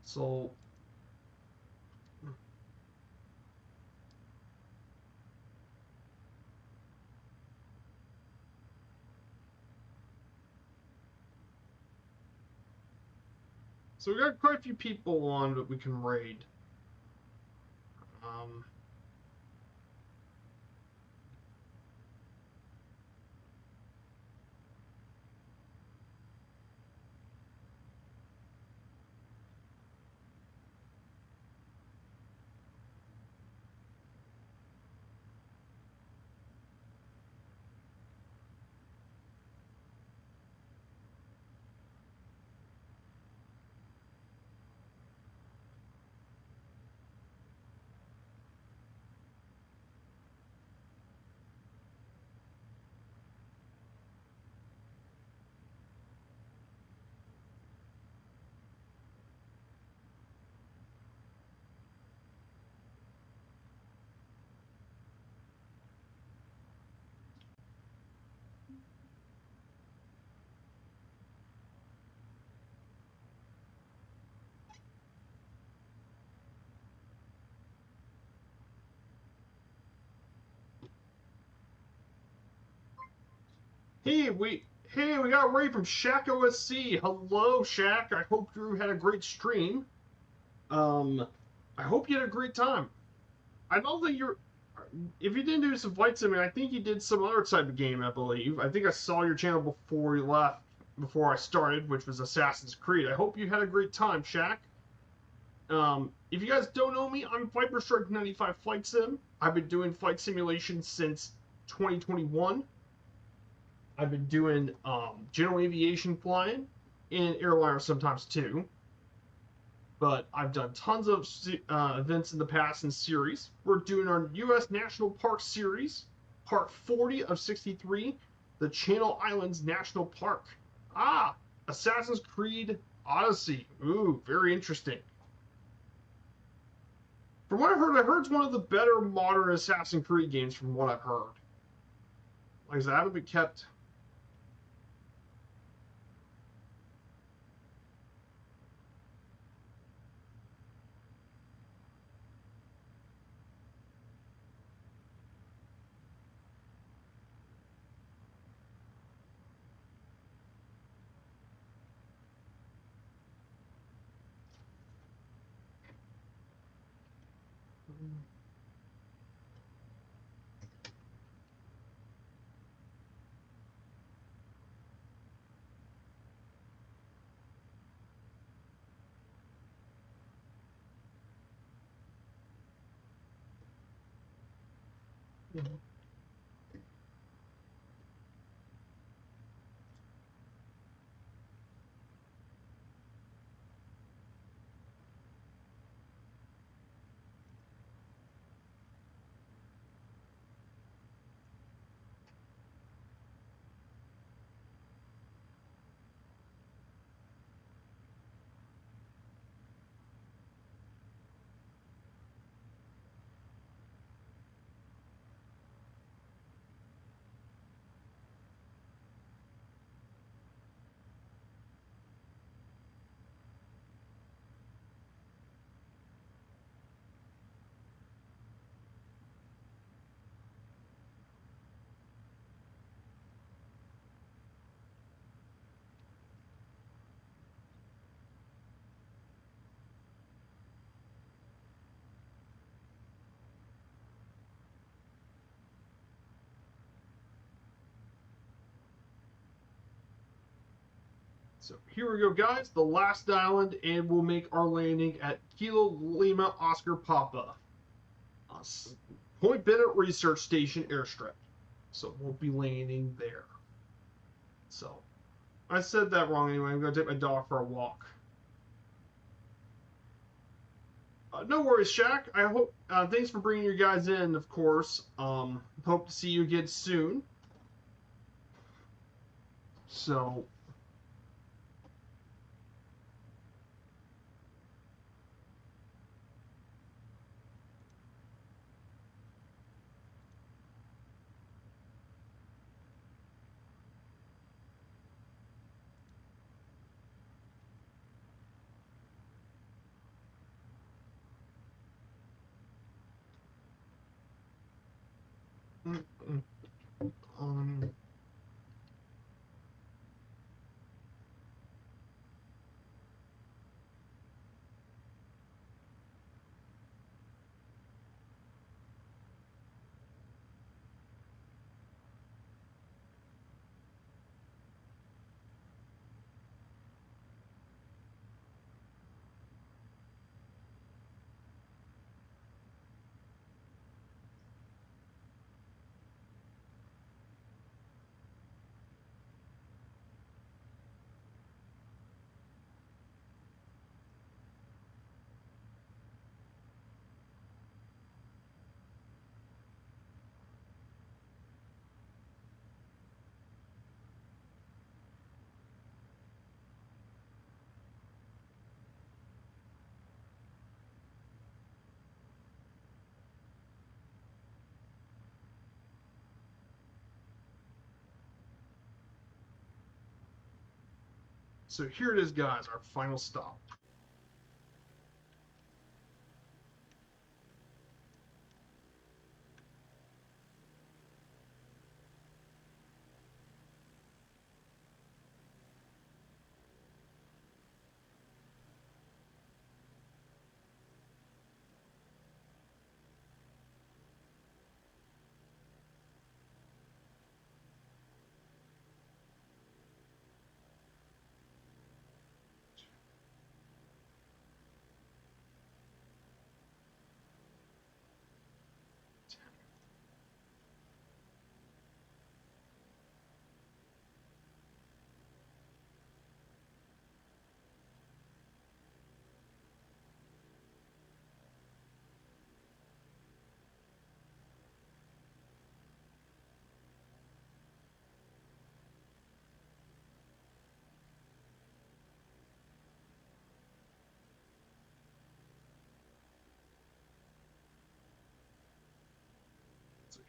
So, we got quite a few people on that we can raid. Hey, we got raid from Shaq OSC. Hello, Shaq. I hope you had a great stream. I hope you had a great time. I don't think you're. If you didn't do some flight sim, I think you did some other type of game. I believe. I think I saw your channel before you left, before I started, which was Assassin's Creed. I hope you had a great time, Shaq. If you guys don't know me, I'm Viper Strike 95 Flight Sim. I've been doing flight simulation since 2021. I've been doing general aviation flying and airliner sometimes too. but I've done tons of events in the past in series. We're doing our U.S. National Park Series, part 40 of 63, the Channel Islands National Park. Ah, Assassin's Creed Odyssey. Ooh, very interesting. From what I heard it's one of the better modern Assassin's Creed games from what I've heard. Like I said, I haven't been kept. So here we go, guys. The last island, and we'll make our landing at Kilo Lima Oscar Papa, Point Bennett Research Station airstrip. So we'll be landing there. So I said that wrong anyway. I'm gonna take my dog for a walk. No worries, Shaq. I hope. Thanks for bringing your guys in, of course. Hope to see you again soon. So. Um, so here it is, guys. Our final stop.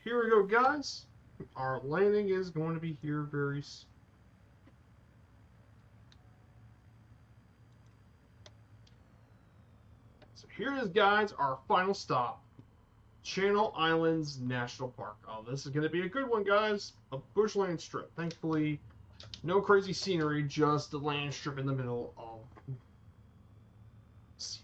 here we go, guys. Our landing is going to be here very soon. So here it is, guys, our final stop. Channel Islands National Park. Oh, this is going to be a good one, guys. A bushland strip. Thankfully, no crazy scenery, just a land strip in the middle of scenery.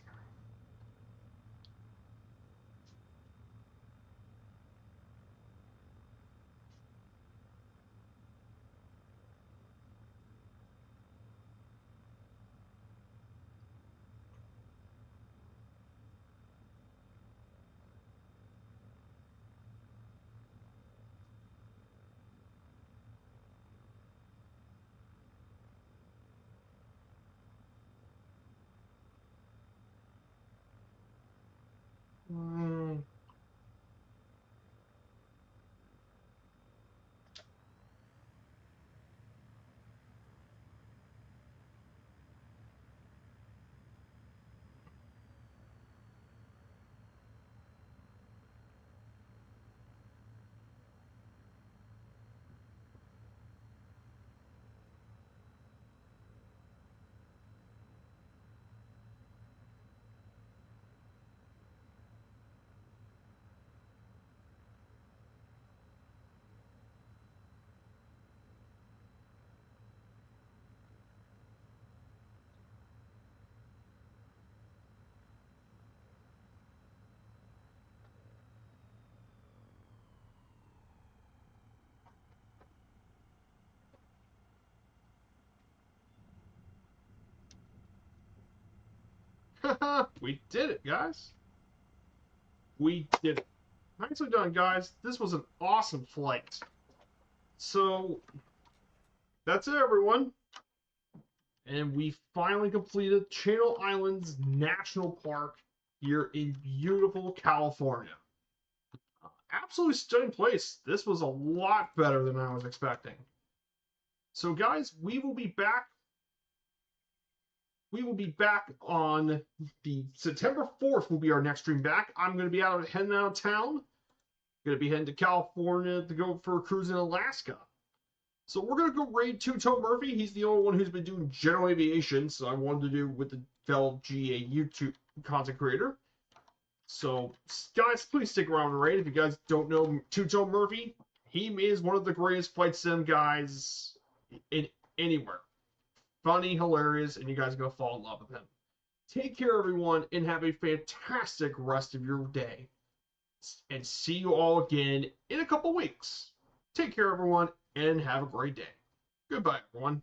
We did it, guys. We did it. Nicely done, guys. This was an awesome flight. So, that's it, everyone. And we finally completed Channel Islands National Park here in beautiful California. Absolutely stunning place. This was a lot better than I was expecting. So, guys, we will be back. We will be back on the September 4th will be our next stream back. I'm going to be heading out of town. Going to be heading to California to go for a cruise in Alaska. So we're going to go raid Two-Toe Murphy. He's the only one who's been doing general aviation, so I wanted to do with the fellow GA YouTube content creator. So, guys, please stick around and raid. If you guys don't know Two-Toe Murphy, he is one of the greatest flight sim guys in anywhere. Funny, hilarious, and you guys are going to fall in love with him. Take care, everyone, and have a fantastic rest of your day. And see you all again in a couple weeks. Take care, everyone, and have a great day. Goodbye, everyone.